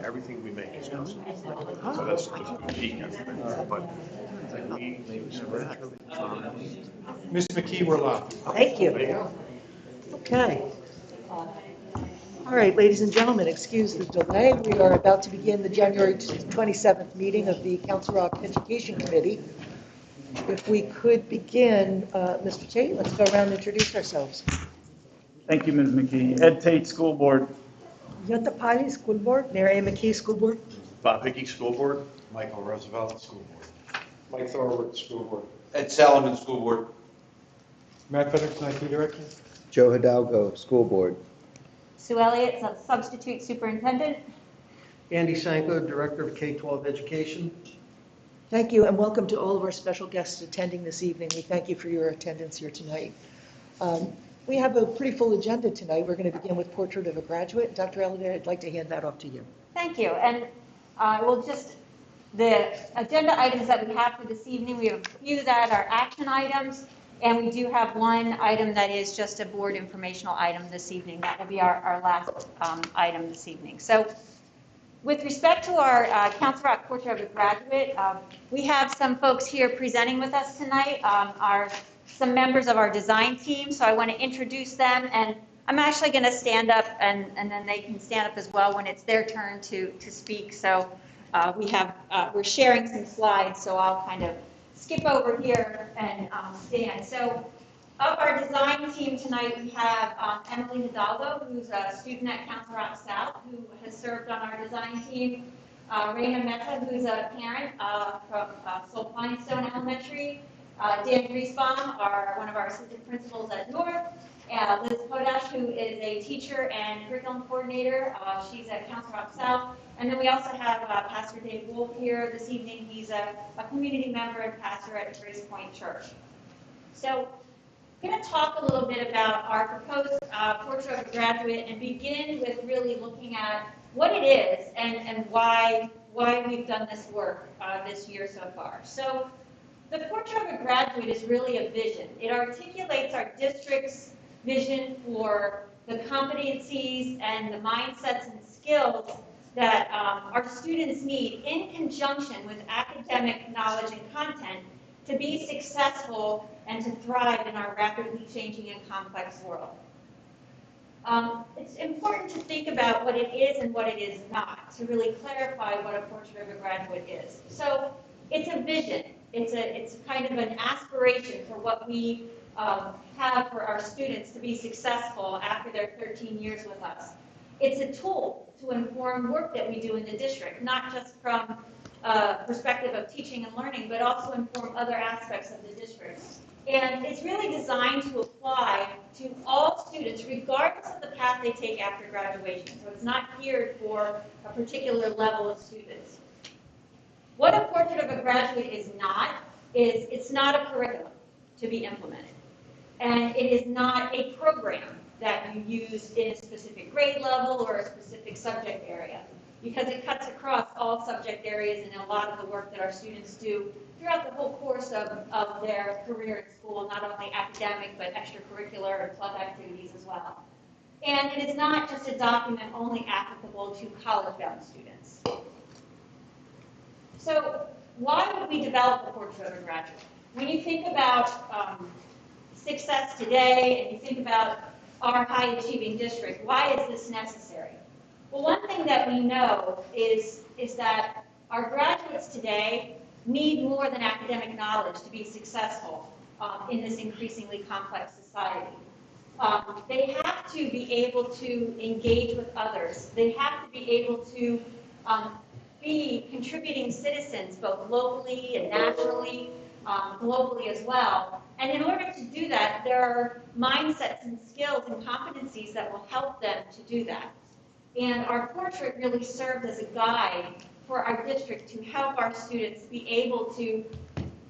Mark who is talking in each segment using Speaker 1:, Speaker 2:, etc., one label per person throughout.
Speaker 1: everything we make is custom. So that's just a peek at it. But we eventually try.
Speaker 2: Ms. McKee, we're live.
Speaker 3: Thank you. Okay. All right, ladies and gentlemen, excuse the delay. We are about to begin the January 27th meeting of the Council Rock Education Committee. If we could begin, Mr. Tate, let's go around and introduce ourselves.
Speaker 4: Thank you, Ms. McKee. Ed Tate, School Board.
Speaker 3: Yutta Pali, School Board. Mary Ann McKee, School Board.
Speaker 1: Bob Hickey, School Board.
Speaker 2: Michael Roosevelt, School Board.
Speaker 5: Mike Thorwood, School Board.
Speaker 6: Ed Salomon, School Board.
Speaker 2: Matt Federickson, IT Director.
Speaker 7: Joe Hidalgo, School Board.
Speaker 8: Sue Elliott, Substitute Superintendent.
Speaker 5: Andy Sanko, Director of K-12 Education.
Speaker 3: Thank you, and welcome to all of our special guests attending this evening. We thank you for your attendance here tonight. We have a pretty full agenda tonight. We're going to begin with Portrait of a Graduate. Dr. Elliott, I'd like to hand that off to you.
Speaker 8: Thank you. And the agenda items that we have for this evening, we have a few that are action items, and we do have one item that is just a board informational item this evening. That will be our last item this evening. So with respect to our Council Rock Portrait of a Graduate, we have some folks here presenting with us tonight, some members of our design team. So I want to introduce them, and I'm actually going to stand up, and then they can stand up as well when it's their turn to speak. So we're sharing some slides, so I'll kind of skip over here and stand. So of our design team tonight, we have Emily Hidalgo, who's a student at Council Rock South, who has served on our design team. Raina Mehta, who's a parent from Soul Pinestone Elementary. Dan Griesbaum, one of our assistant principals at North. Liz Podash, who is a teacher and curriculum coordinator. She's at Council Rock South. And then we also have Pastor Dave Wolf here this evening. He's a community member and pastor at Grace Point Church. So I'm going to talk a little bit about our proposed Portrait of a Graduate and begin with really looking at what it is and why we've done this work this year so far. So the Portrait of a Graduate is really a vision. It articulates our district's vision for the competencies and the mindsets and skills that our students need in conjunction with academic knowledge and content to be successful and to thrive in our rapidly changing and complex world. It's important to think about what it is and what it is not to really clarify what a Portrait of a Graduate is. So it's a vision. It's kind of an aspiration for what we have for our students to be successful after their 13 years with us. It's a tool to inform work that we do in the district, not just from a perspective of teaching and learning, but also inform other aspects of the district. And it's really designed to apply to all students, regardless of the path they take after graduation. So it's not geared for a particular level of students. What a Portrait of a Graduate is it's not a curriculum to be implemented. And it is not a program that you use in a specific grade level or a specific subject area, because it cuts across all subject areas and a lot of the work that our students do throughout the whole course of their career in school, not only academic, but extracurricular and club activities as well. And it is not just a document only applicable to college-bound students. So why would we develop a Portrait of a Graduate? When you think about success today and you think about our high-achieving district, why is this necessary? Well, one thing that we know is that our graduates today need more than academic knowledge to be successful in this increasingly complex society. They have to be able to engage with others. They have to be able to be contributing citizens both locally and nationally, globally as well. And in order to do that, there are mindsets and skills and competencies that will help them to do that. And our portrait really served as a guide for our district to help our students be able to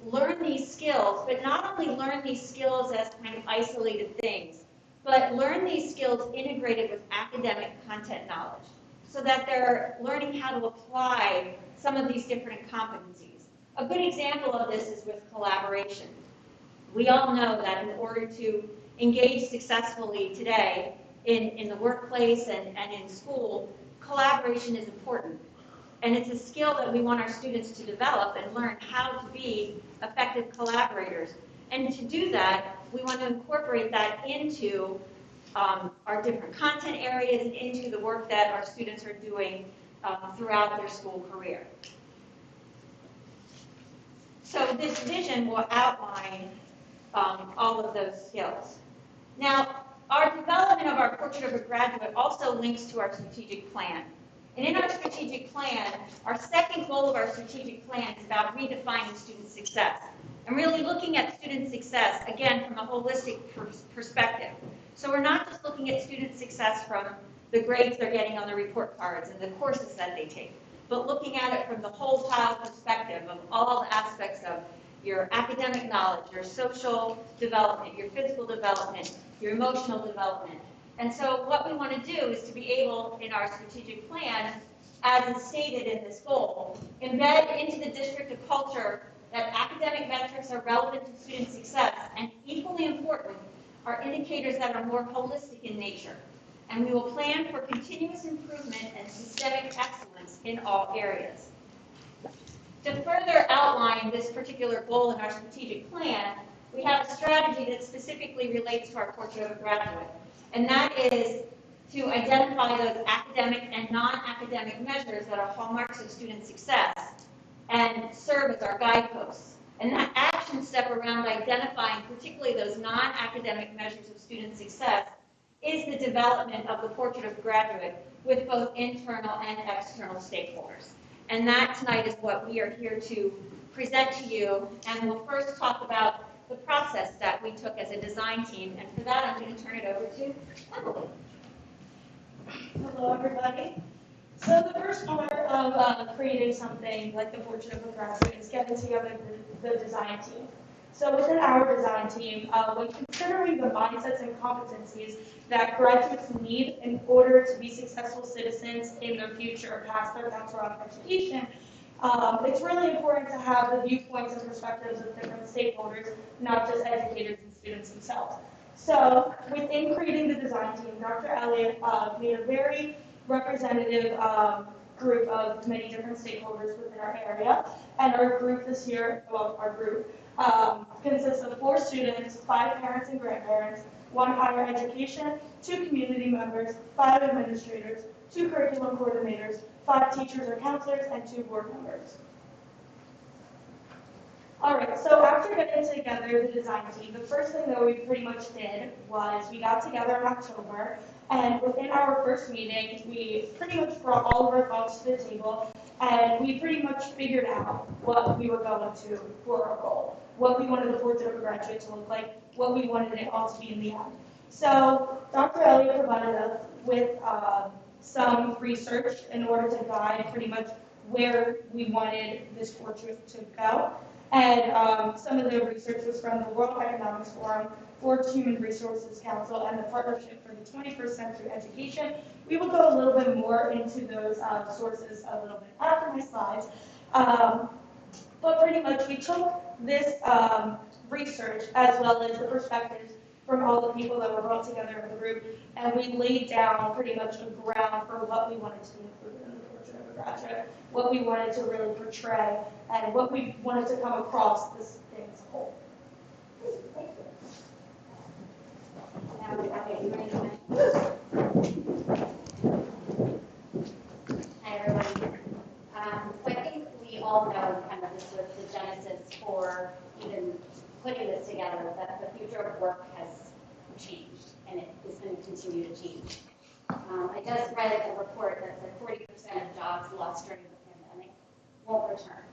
Speaker 8: learn these skills, but not only learn these skills as kind of isolated things, but learn these skills integrated with academic content knowledge, so that they're learning how to apply some of these different competencies. A good example of this is with collaboration. We all know that in order to engage successfully today in the workplace and in school, collaboration is important. And it's a skill that we want our students to develop and learn how to be effective collaborators. And to do that, we want to incorporate that into our different content areas and into the work that our students are doing throughout their school career. So this vision will outline all of those skills. Now, our development of our Portrait of a Graduate also links to our strategic plan. And in our strategic plan, our second goal of our strategic plan is about redefining student success and really looking at student success, again, from a holistic perspective. So we're not just looking at student success from the grades they're getting on the report cards and the courses that they take, but looking at it from the whole child perspective of all the aspects of your academic knowledge, your social development, your physical development, your emotional development. And so what we want to do is to be able, in our strategic plan, as is stated in this goal, embed into the district a culture that academic metrics are relevant to student success, and equally important, are indicators that are more holistic in nature. And we will plan for continuous improvement and systemic excellence in all areas. To further outline this particular goal in our strategic plan, we have a strategy that specifically relates to our Portrait of a Graduate. And that is to identify those academic and non-academic measures that are hallmarks of student success and serve as our guideposts. And that action step around identifying particularly those non-academic measures of student success is the development of the Portrait of a Graduate with both internal and external stakeholders. And that tonight is what we are here to present to you. And we'll first talk about the process that we took as a design team. And for that, I'm going to turn it over to Emily.
Speaker 6: Hello, everybody. So the first part of creating something like the Portrait of a Graduate is getting together the design team. So within our design team, when considering the mindsets and competencies that graduates need in order to be successful citizens in their future past their Bachelor of Education, it's really important to have the viewpoints and perspectives of different stakeholders, not just educators and students themselves. So within creating the design team, Dr. Elliott made a very representative group of many different stakeholders within our area. And our group this year, well, our group, consists of 4 students, 5 parents and grandparents, 1 higher education, 2 community members, 5 administrators, 2 curriculum coordinators, 5 teachers or counselors, and 2 board members. All right, so after getting together the design team, the first thing that we pretty much did was we got together in October, and within our first meeting, we pretty much brought all of our thoughts to the table, and we pretty much figured out what we were going to for our goal, what we wanted the Portrait of a Graduate to look like, what we wanted it all to be in the end. So Dr. Elliott provided us with some research in order to guide pretty much where we wanted this portrait to go. And some of the research was from the World Economics Forum, Forbes Human Resources Council, and the Partnership for the 21st Century Education. We will go a little bit more into those sources a little bit after my slides. But pretty much we took this research as well as the perspectives from all the people that were brought together in the group, and we laid down pretty much a ground for what we wanted to include in the Portrait of a Graduate, what we wanted to really portray, and what we wanted to come across this thing as a whole.
Speaker 9: Hi, everybody. So I think we all know kind of this was the genesis for even putting this together, that the future of work has changed, and it is going to continue to change. I just read a report that said 40% of jobs lost during the pandemic won't return.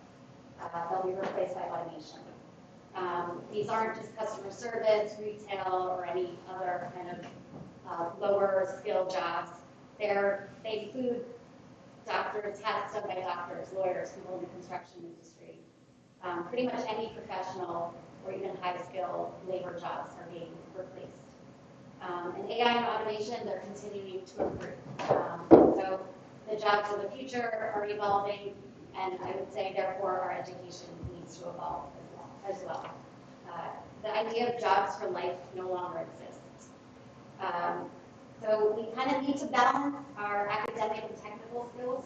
Speaker 9: They'll be replaced by automation. These aren't just customer service, retail, or any other kind of lower skill jobs. They include doctors, tasks done by doctors, lawyers, people in the construction industry. Pretty much any professional or even high-skill labor jobs are being replaced. And AI and automation, they're continuing to improve. So the jobs of the future are evolving, and I would say, therefore, our education needs to evolve as well. The idea of jobs for life no longer exists. So we kind of need to balance our academic and technical skills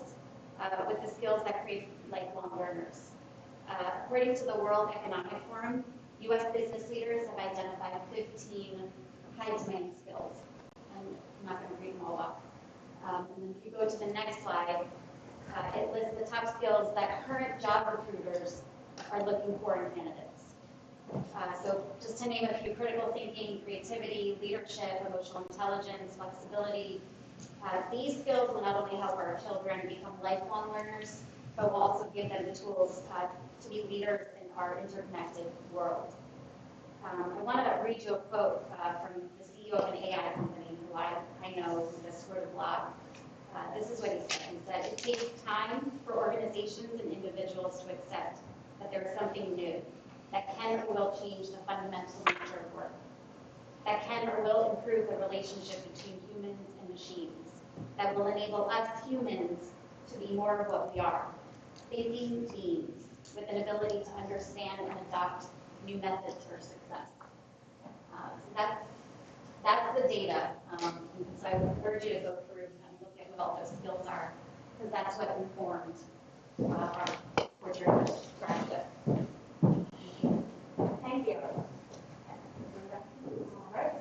Speaker 9: with the skills that create lifelong learners. According to the World Economic Forum, U.S. business leaders have identified 15 high-demand skills. And I'm not going to read them all off. And then if you go to the next slide, it lists the top skills that current job recruiters are looking for in candidates. So just to name a few: critical thinking, creativity, leadership, emotional intelligence, flexibility. These skills will not only help our children become lifelong learners, but will also give them the tools to be leaders in our interconnected world. I want to read you a quote from the CEO of an AI company who I know who just wrote a blog. This is what he said. He said, "It takes time for organizations and individuals to accept that there is something new that can or will change the fundamental nature of work, that can or will improve the relationship between humans and machines, that will enable us humans to be more of what we are, thinking beings with an ability to understand and adopt new methods for success." So that's the data. And so I would encourage you to go through and look at what all those skills are, because that's what informed our portrait graduate. Thank you.
Speaker 6: All right.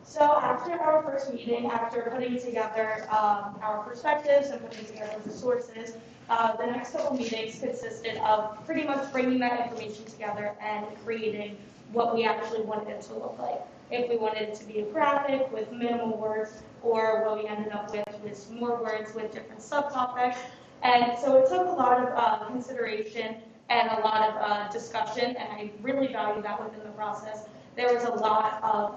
Speaker 6: So after our first meeting, after putting together our perspectives and putting together the sources, the next couple meetings consisted of pretty much bringing that information together and creating what we actually wanted it to look like. If we wanted it to be a graphic with minimal words, or what we ended up with was more words with different subtopics. And so it took a lot of consideration and a lot of discussion, and I really value that within the process. There was a lot of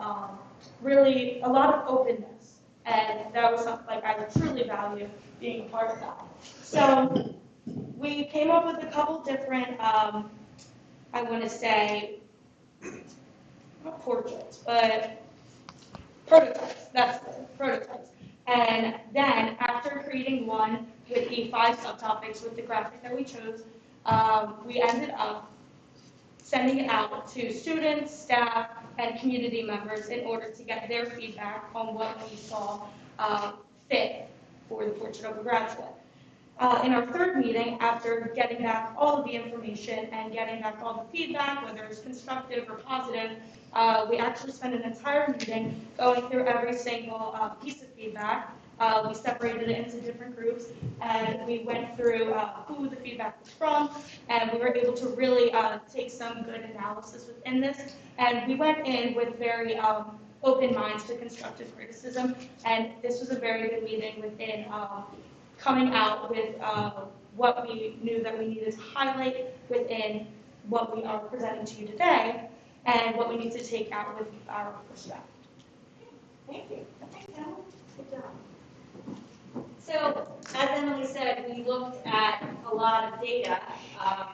Speaker 6: really a lot of openness, and that was something like I would truly value being a part of that. So we came up with a couple different, I want to say, not portraits, but prototypes. That's it, prototypes. And then after creating one with the 5 subtopics with the graphic that we chose, we ended up sending it out to students, staff, and community members in order to get their feedback on what we saw fit for the portrait of a graduate. In our third meeting, after getting back all of the information and getting back all the feedback, whether it's constructive or positive, we actually spent an entire meeting going through every single piece of feedback. We separated it into different groups, and we went through who the feedback was from, and we were able to really take some good analysis within this. And we went in with very open minds to constructive criticism, and this was a very good meeting within coming out with what we knew that we needed to highlight within what we are presenting to you today, and what we need to take out with our perspective. Thank you. Good job.
Speaker 8: So, as Emily said, we looked at a lot of data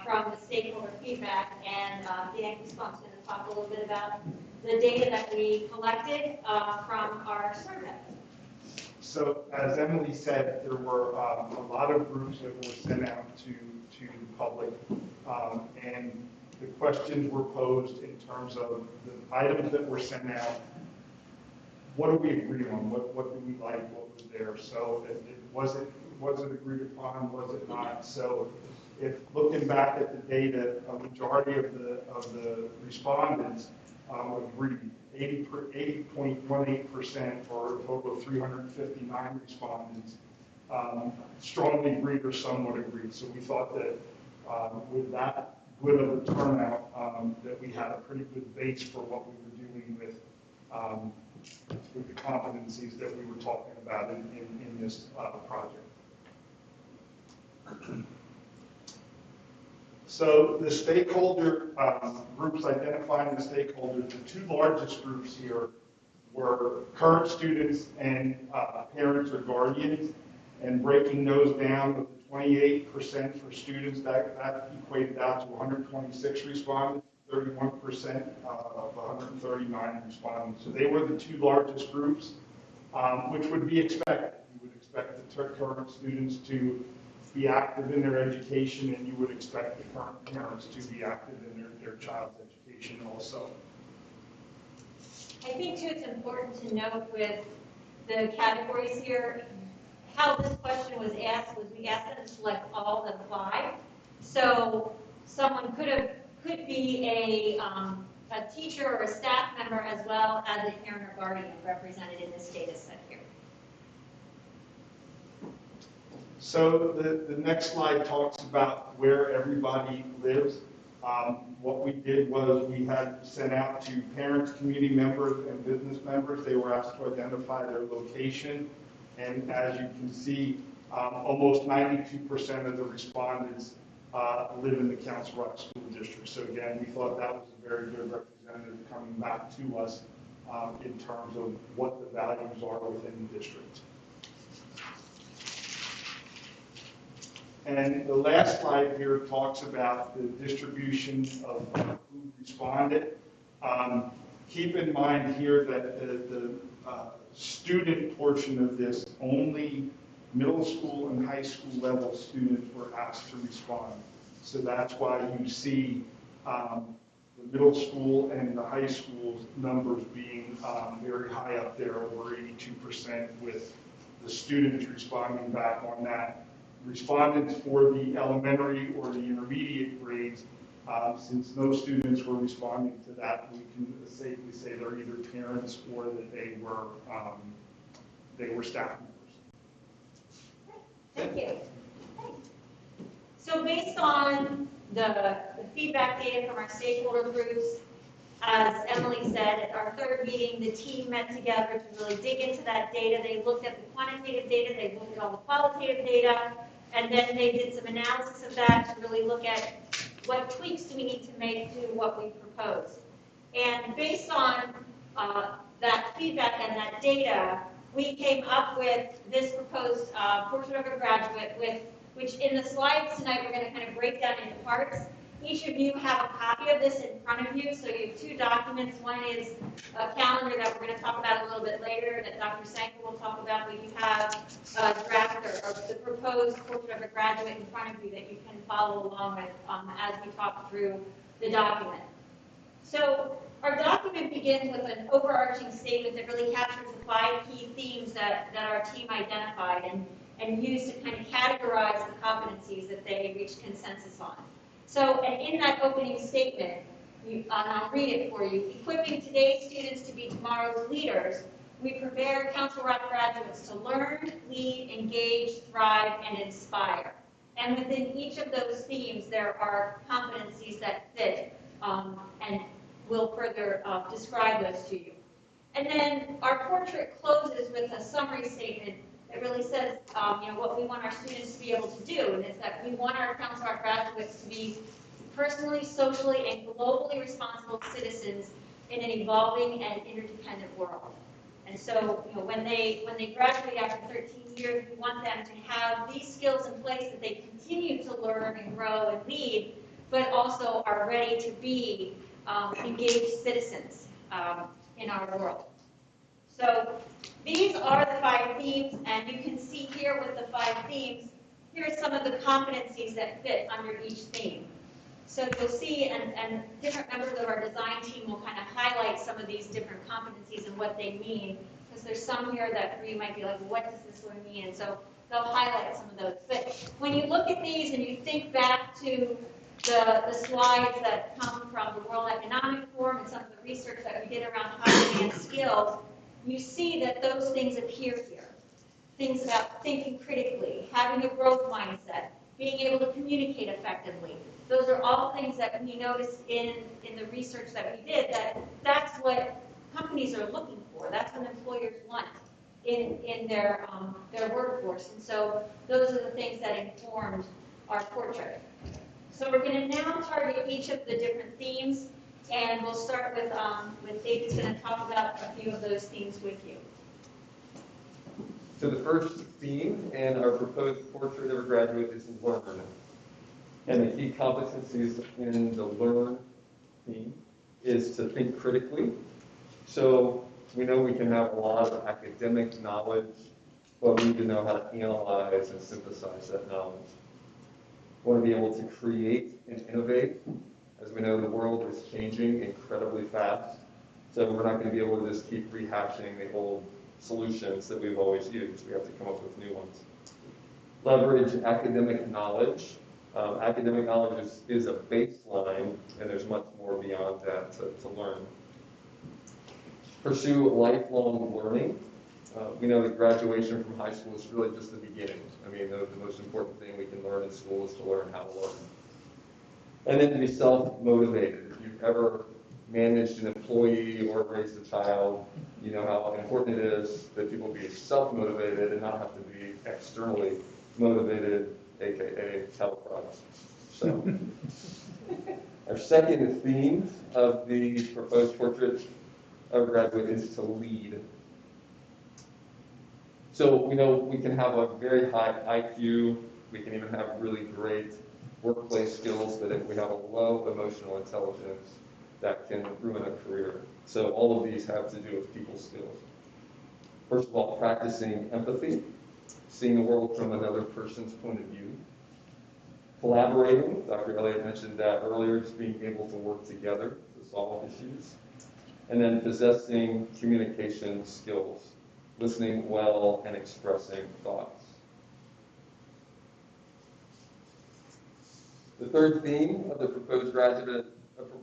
Speaker 8: from the stakeholder feedback, and Dan Kuspon's going to talk a little bit about the data that we collected from our survey.
Speaker 10: So, as Emily said, there were a lot of groups that were sent out to the public, and the questions were posed in terms of the items that were sent out. What do we agree on? What do we like? What was there? So, was it agreed upon? Was it not? So, if looking back at the data, a majority of the respondents agreed. 80.18%, or a total of 359 respondents, strongly agreed or somewhat agreed. So we thought that with that good of a turnout, that we had a pretty good base for what we were doing with the competencies that we were talking about in this project. So the stakeholder groups, identifying the stakeholders, the 2 largest groups here were current students and parents or guardians, and breaking those down with the 28% for students, that equated out to 126 respondents, 31% of 139 respondents. So they were the 2 largest groups, which would be expected. You would expect the current students to be active in their education, and you would expect the current parents to be active in their child's education also.
Speaker 8: I think too it's important to note with the categories here, how this question was asked was we asked them to select all the 5. So someone could be a teacher or a staff member as well as a parent or guardian represented in this data set here.
Speaker 10: So the next slide talks about where everybody lives. What we did was we had sent out to parents, community members, and business members. They were asked to identify their location. And as you can see, almost 92% of the respondents live in the Council Rock School District. So again, we thought that was a very good representative coming back to us in terms of what the values are within the district. And the last slide here talks about the distribution of who responded. Keep in mind here that the student portion of this, only middle school and high school level students were asked to respond. So that's why you see the middle school and the high school numbers being very high up there, over 82%, with the students responding back on that. Respondents for the elementary or the intermediate grades, since no students were responding to that, we can safely say they're either parents or that they were staff members.
Speaker 8: Thank you. So based on the feedback data from our stakeholder groups, as Emily said, at our 3rd meeting, the team met together to really dig into that data. They looked at the quantitative data, they looked at all the qualitative data, and then they did some analysis of that to really look at what tweaks do we need to make to what we propose. And based on that feedback and that data, we came up with this proposed portrait of a graduate, which in the slides tonight we're going to kind of break down into parts. Each of you have a copy of this in front of you, so you have 2 documents. One is a calendar that we're going to talk about a little bit later that Dr. Sanko will talk about, but you have a draft or the proposed portrait of a graduate in front of you that you can follow along with as we talk through the document. So our document begins with an overarching statement that really captures the 5 key themes that our team identified and used to kind of categorize the competencies that they reached consensus on. So, and in that opening statement, and I'll read it for you, equipping today's students to be tomorrow's leaders, we prepare Council Rock graduates to learn, lead, engage, thrive, and inspire. And within each of those themes, there are competencies that fit and we'll further describe those to you. And then our portrait closes with a summary statement that really says, what we want our students to be able to do, and it's that we want our Council Rock graduates to be personally, socially, and globally responsible citizens in an evolving and interdependent world. And so, when they graduate after 13 years, we want them to have these skills in place that they continue to learn and grow and lead, but also are ready to be engaged citizens in our world. So these are the 5 themes, and you can see here with the 5 themes, here are some of the competencies that fit under each theme. So you'll see, and different members of our design team will kind of highlight some of these different competencies and what they mean, because there's some here that you might be like, what does this one mean? And so they'll highlight some of those. But when you look at these and you think back to the slides that come from the World Economic Forum and some of the research that we did around high demand skills, you see that those things appear here. Things about thinking critically, having a growth mindset, being able to communicate effectively. Those are all things that we noticed in the research that we did, that's what companies are looking for. That's what employers want in their workforce. And so those are the things that informed our portrait. So we're going to now target each of the different themes, and we'll start with David's going to talk about a few of those themes with you.
Speaker 11: So the first theme and our proposed portrait of a graduate is learn. And the key competencies in the learn theme is to think critically. So we know we can have a lot of academic knowledge, but we need to know how to analyze and synthesize that knowledge. We want to be able to create and innovate. As we know, the world is changing incredibly fast. So we're not going to be able to just keep rehashing the old solutions that we've always used. We have to come up with new ones. Leverage academic knowledge. Academic knowledge is a baseline, and there's much more beyond that to learn. Pursue lifelong learning. We know that graduation from high school is really just the beginning. I mean, the most important thing we can learn in school is to learn how to learn. And then to be self-motivated. If you've ever managed an employee or raised a child, you know how important it is that people be self-motivated and not have to be externally motivated, aka teleprompts. So, our second theme of the proposed portrait of a graduate is to lead. So we know we can have a very high IQ, we can even have really great workplace skills, but if we have a low emotional intelligence, that can ruin a career. So all of these have to do with people skills. First of all, practicing empathy, seeing the world from another person's point of view. Collaborating, Dr. Elliott mentioned that earlier, just being able to work together to solve issues. And then possessing communication skills, listening well and expressing thoughts. The third theme of the proposed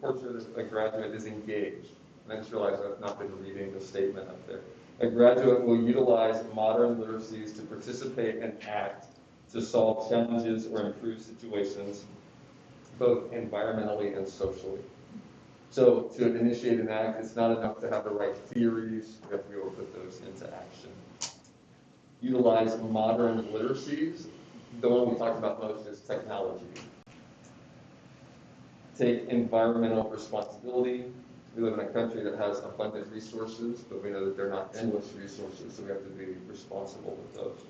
Speaker 11: portrait of a graduate is engaged. And I just realized I've not been reading the statement up there. A graduate will utilize modern literacies to participate and act to solve challenges or improve situations, both environmentally and socially. So to initiate an act, it's not enough to have the right theories, we have to be able to put those into action. Utilize modern literacies. The one we talked about most is technology. Take environmental responsibility. We live in a country that has abundant resources, but we know that they're not endless resources, so we have to be responsible with those.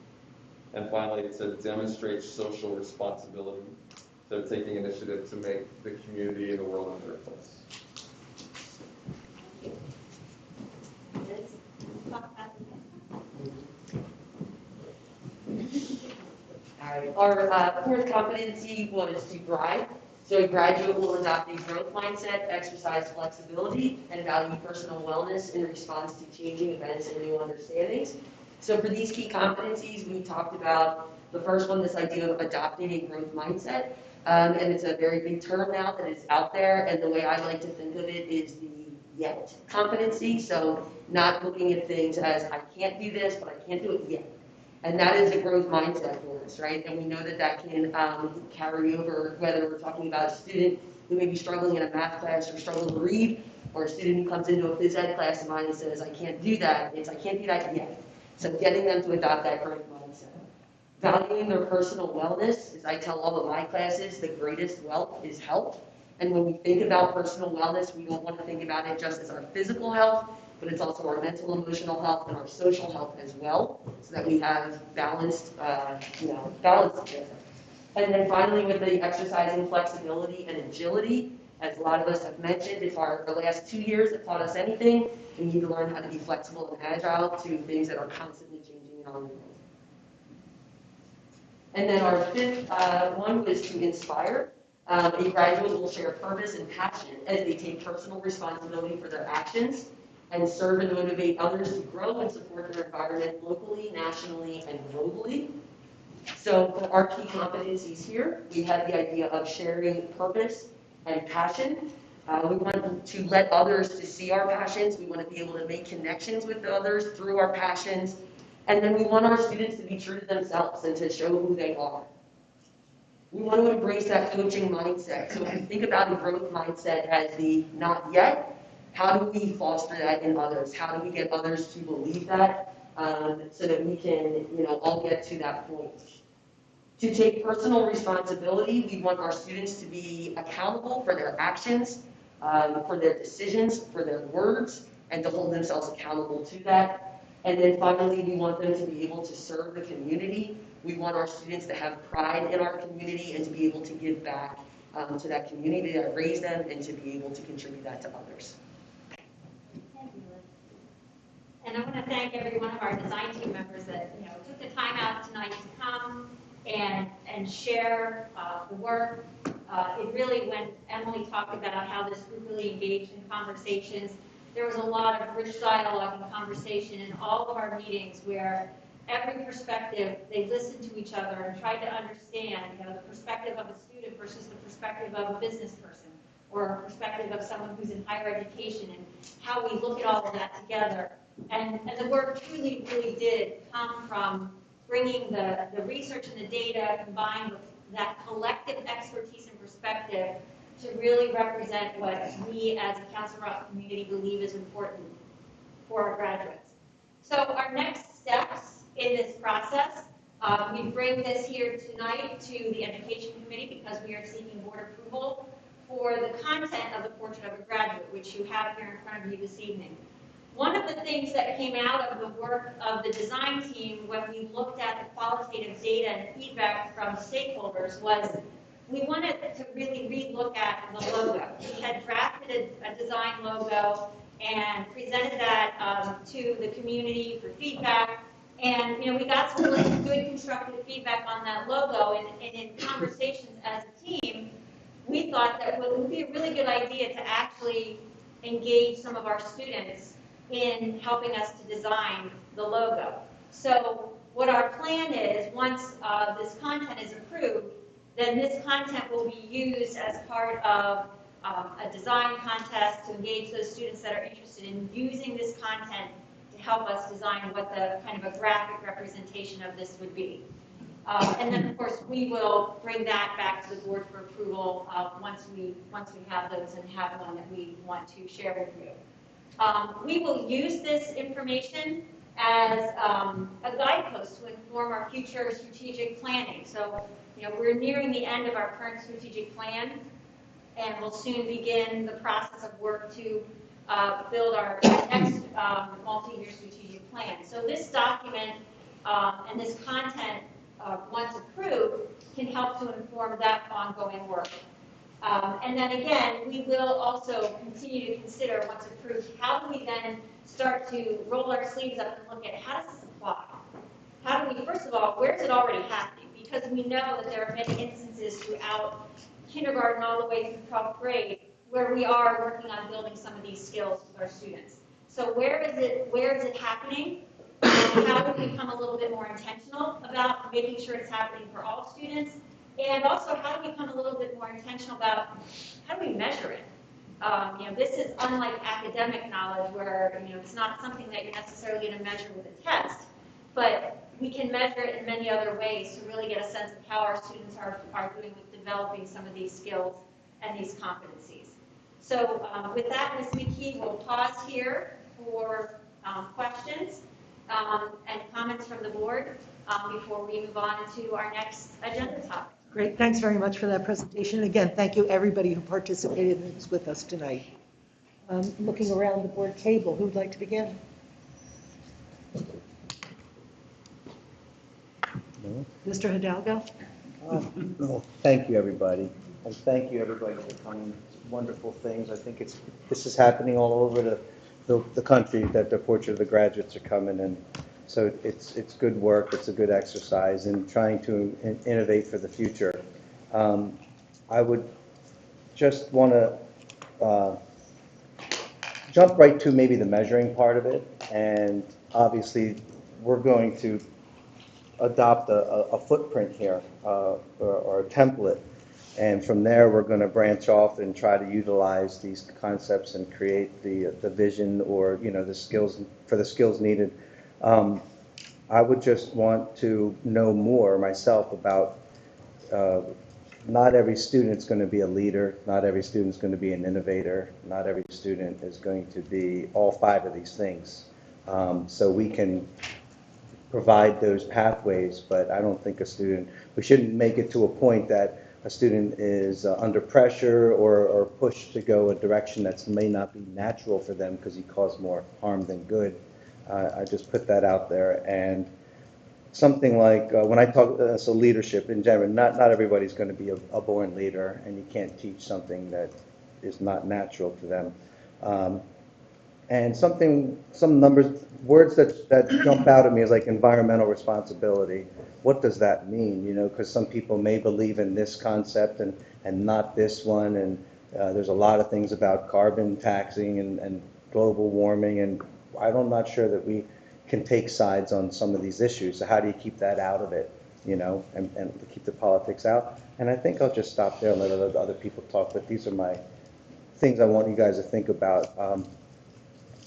Speaker 11: And finally, to demonstrate social responsibility. So taking initiative to make the community and the world a better place.
Speaker 12: Our fourth competency was to thrive. So a graduate will adopt a growth mindset, exercise flexibility, and value personal wellness in response to changing events and new understandings. So for these key competencies, we talked about the first one, this idea of adopting a growth mindset. And it's a very big term now that is out there. And the way I like to think of it is the yet competency. So not looking at things as I can't do this, but I can't do it yet. And that is a growth mindset for us, right? And we know that that can carry over, whether we're talking about a student who may be struggling in a math class or struggling to read, or a student who comes into a phys ed class of mine and says, I can't do that. It's, I can't do that yet. So getting them to adopt that growth mindset. Valuing their personal wellness, as I tell all of my classes, the greatest wealth is health. And when we think about personal wellness, we don't want to think about it just as our physical health, but it's also our mental, emotional health, and our social health as well, so that we have balanced, balance together. And then finally, with the exercising flexibility and agility, as a lot of us have mentioned, if our last 2 years have taught us anything, we need to learn how to be flexible and agile to things that are constantly changing in our world. And then our fifth one was to inspire. A graduate will share purpose and passion as they take personal responsibility for their actions and serve and motivate others to grow and support their environment locally, nationally, and globally. So for our key competencies here, we have the idea of sharing purpose and passion. We want to let others to see our passions. We want to be able to make connections with others through our passions. And then we want our students to be true to themselves and to show who they are. We want to embrace that coaching mindset. So if you think about a growth mindset as the not yet, how do we foster that in others? How do we get others to believe that so that we can, all get to that point? To take personal responsibility, we want our students to be accountable for their actions, for their decisions, for their words, and to hold themselves accountable to that. And then finally, we want them to be able to serve the community. We want our students to have pride in our community and to be able to give back to that community that raised them and to be able to contribute that to others.
Speaker 8: Thank you, Liz. And I want to thank every one of our design team members that took the time out tonight to come and share the work. It really, when Emily talked about how this group really engaged in conversations, there was a lot of rich dialogue and conversation in all of our meetings where every perspective, they listened to each other and tried to understand, the perspective of a student versus the perspective of a business person, or a perspective of someone who's in higher education, and how we look at all of that together. And the work truly, really did come from bringing the research and the data combined with that collective expertise and perspective to really represent what we as a Council Rock community believe is important for our graduates. So our next steps in this process, we bring this here tonight to the Education Committee because we are seeking board approval for the content of the Portrait of a Graduate, which you have here in front of you this evening. One of the things that came out of the work of the design team when we looked at the qualitative data and feedback from stakeholders was we wanted to really relook at the logo. We had drafted a design logo and presented that to the community for feedback. And we got some really good constructive feedback on that logo. And in conversations as a team, we thought that it would be a really good idea to actually engage some of our students in helping us to design the logo. So what our plan is, once this content is approved, then this content will be used as part of a design contest to engage those students that are interested in using this content to help us design what the kind of a graphic representation of this would be. And then, of course, we will bring that back to the board for approval once we have those and have one that we want to share with you. We will use this information as a guidepost to inform our future strategic planning. So, we're nearing the end of our current strategic plan, and we'll soon begin the process of work to build our next multi-year strategic plan. So this document and this content, once approved, can help to inform that ongoing work. And then again, we will also continue to consider, once approved, how do we then start to roll our sleeves up and look at how does this apply? How do we, first of all, where is it already happening? Because we know that there are many instances throughout kindergarten all the way through 12th grade where we are working on building some of these skills with our students. So where is it happening? How do we become a little bit more intentional about making sure it's happening for all students? And also, how do we become a little bit more intentional about how do we measure it? This is unlike academic knowledge where, it's not something that you're necessarily going to measure with a test, but we can measure it in many other ways to really get a sense of how our students are doing with developing some of these skills and these competencies. So with that, Ms. McKee, we'll pause here for questions and comments from the board before we move on to our next agenda topic.
Speaker 3: Great, thanks very much for that presentation. Again, thank you everybody who participated and is with us tonight. Looking around the board table, who would like to begin? Mr. Hidalgo?
Speaker 7: Well, thank you, everybody. And thank you, everybody, for coming. It's wonderful things. I think this is happening all over the country, that the Portrait of the Graduates are coming. And so it's good work. It's a good exercise in trying to innovate for the future. I would just want to jump right to maybe the measuring part of it. And obviously, we're going to adopt a footprint here or a template. And from there, we're going to branch off and try to utilize these concepts and create the vision or, the skills for the skills needed. I would just want to know more myself about not every student's going to be a leader, not every student's going to be an innovator, not every student is going to be all 5 of these things. So we can provide those pathways, but I don't think we shouldn't make it to a point that a student is under pressure or pushed to go a direction that may not be natural for them because he caused more harm than good. I just put that out there. And something like, when I talk, so leadership in general, not everybody's going to be a born leader, and you can't teach something that is not natural to them. And some numbers, words that jump out at me is like environmental responsibility. What does that mean? Because some people may believe in this concept and not this one. And there's a lot of things about carbon taxing and global warming, and I'm not sure that we can take sides on some of these issues. So how do you keep that out of it, you know, and to keep the politics out? And I think I'll just stop there and let other people talk, but these are my things I want you guys to think about.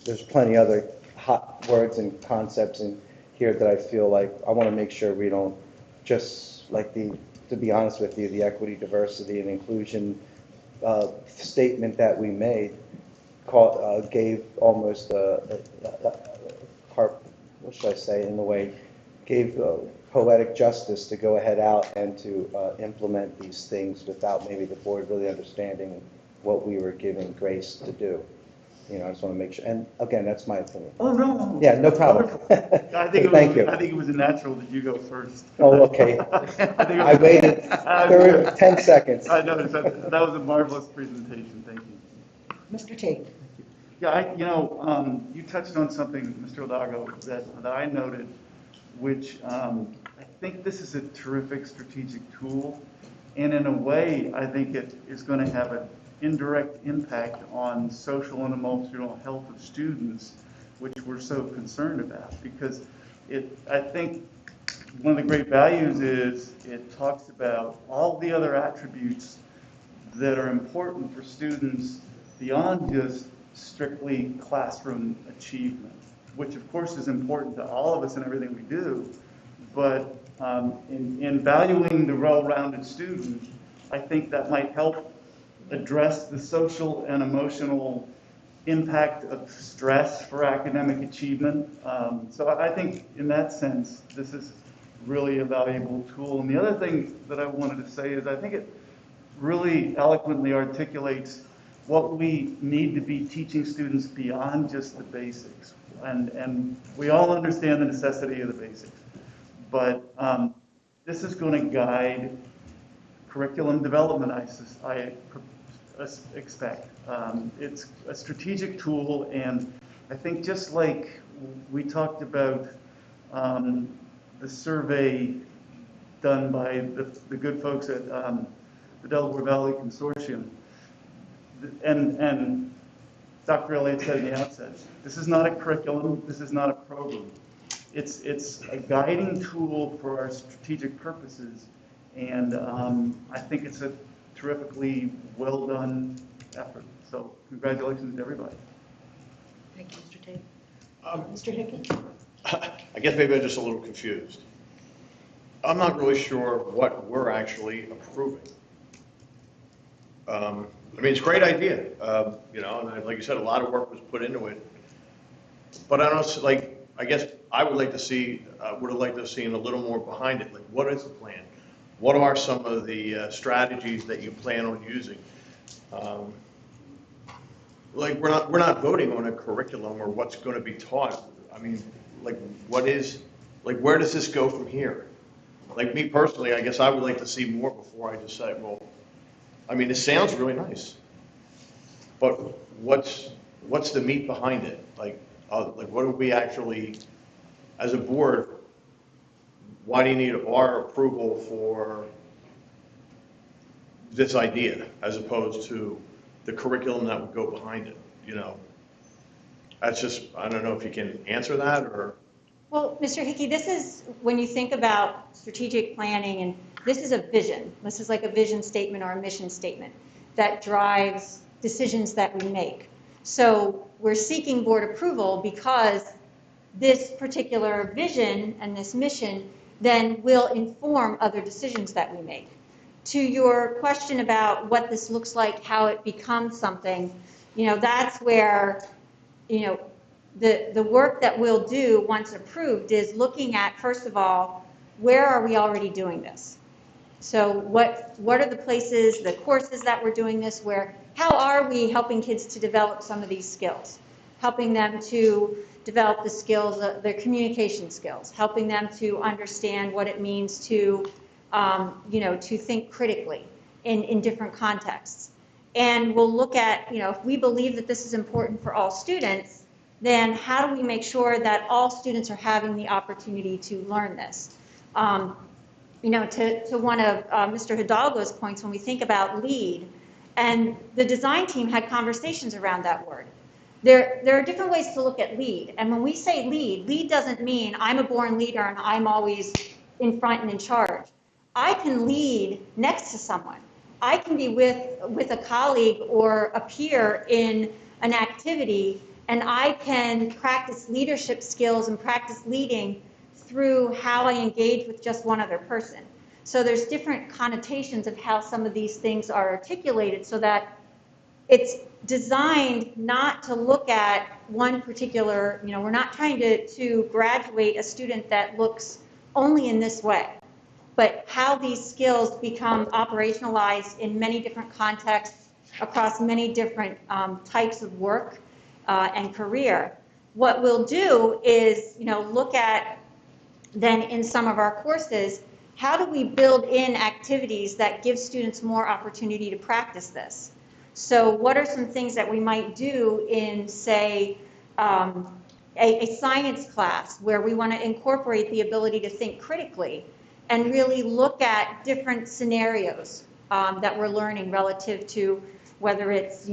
Speaker 7: There's plenty other hot words and concepts in here that I feel like I want to make sure we don't just, like to be honest with you, the equity, diversity, and inclusion statement that we made gave almost what should I say, in a way, gave poetic justice to go ahead out and to implement these things without maybe the board really understanding what we were giving grace to do. You know, I just want to make sure, and again, that's my opinion.
Speaker 4: Oh, no.
Speaker 7: Yeah, no problem. Thank you.
Speaker 4: I think it was natural that you go first.
Speaker 7: Oh, okay. I waited 10 seconds.
Speaker 4: I know, that was a marvelous presentation, thank you.
Speaker 3: Mr. Tate.
Speaker 4: Yeah, you touched on something, Mr. Hidalgo, that I noted, which I think this is a terrific strategic tool, and in a way, I think it is going to have an indirect impact on social and emotional health of students, which we're so concerned about, because I think one of the great values is it talks about all the other attributes that are important for students beyond just strictly classroom achievement, which of course is important to all of us in everything we do, but in valuing the well-rounded student, I think that might help address the social and emotional impact of stress for academic achievement. So I think in that sense, this is really a valuable tool. And the other thing that I wanted to say is I think it really eloquently articulates what we need to be teaching students beyond just the basics. And we all understand the necessity of the basics, but this is going to guide curriculum development, I expect. It's a strategic tool, and I think just like we talked about the survey done by the good folks at the Delaware Valley Consortium, and Dr. Elliott said in the outset, this is not a curriculum, this is not a program. It's a guiding tool for our strategic purposes, and I think it's a terrifically well done effort. So congratulations to everybody.
Speaker 3: Thank you, Mr. Tate. Mr. Hickey?
Speaker 1: I guess maybe I'm just a little confused. I'm not really sure what we're actually approving. I mean, it's a great idea, and like you said, a lot of work was put into it. But I don't I guess I would like to see, would have liked to have seen a little more behind it. Like, what is the plan? What are some of the strategies that you plan on using? Like, we're not voting on a curriculum or what's going to be taught. I mean, like, where does this go from here? Like, me personally, I guess I would like to see more before I just say, well, I mean, it sounds really nice, but what's the meat behind it? Like what do we actually, as a board, why do you need our approval for this idea as opposed to the curriculum that would go behind it? That's just, I don't know if you can answer that or.
Speaker 8: Well, Mr. Hickey, this is, when you think about strategic planning, and this is a vision. This is like a vision statement or a mission statement that drives decisions that we make. So we're seeking board approval because this particular vision and this mission then will inform other decisions that we make. To your question about what this looks like, how it becomes something, that's where, the work that we'll do once approved is looking at, first of all, where are we already doing this? So what are the places, the courses that we're doing this, how are we helping kids to develop some of these skills? Helping them to develop the skills, their communication skills, helping them to understand what it means to, to think critically in different contexts. And we'll look at, if we believe that this is important for all students, then how do we make sure that all students are having the opportunity to learn this? To one of Mr. Hidalgo's points, when we think about LEAD, and the design team had conversations around that word. There are different ways to look at lead. And when we say lead doesn't mean I'm a born leader and I'm always in front and in charge. I can lead next to someone. I can be with a colleague or a peer in an activity, and I can practice leadership skills and practice leading through how I engage with just one other person. So there's different connotations of how some of these things are articulated so that it's designed not to look at one particular, we're not trying to graduate a student that looks only in this way, but how these skills become operationalized in many different contexts across many different types of work and career. What we'll do is, look at then in some of our courses, how do we build in activities that give students more opportunity to practice this? So what are some things that we might do in, say, a science class where we want to incorporate the ability to think critically and really look at different scenarios that we're learning relative to whether it's,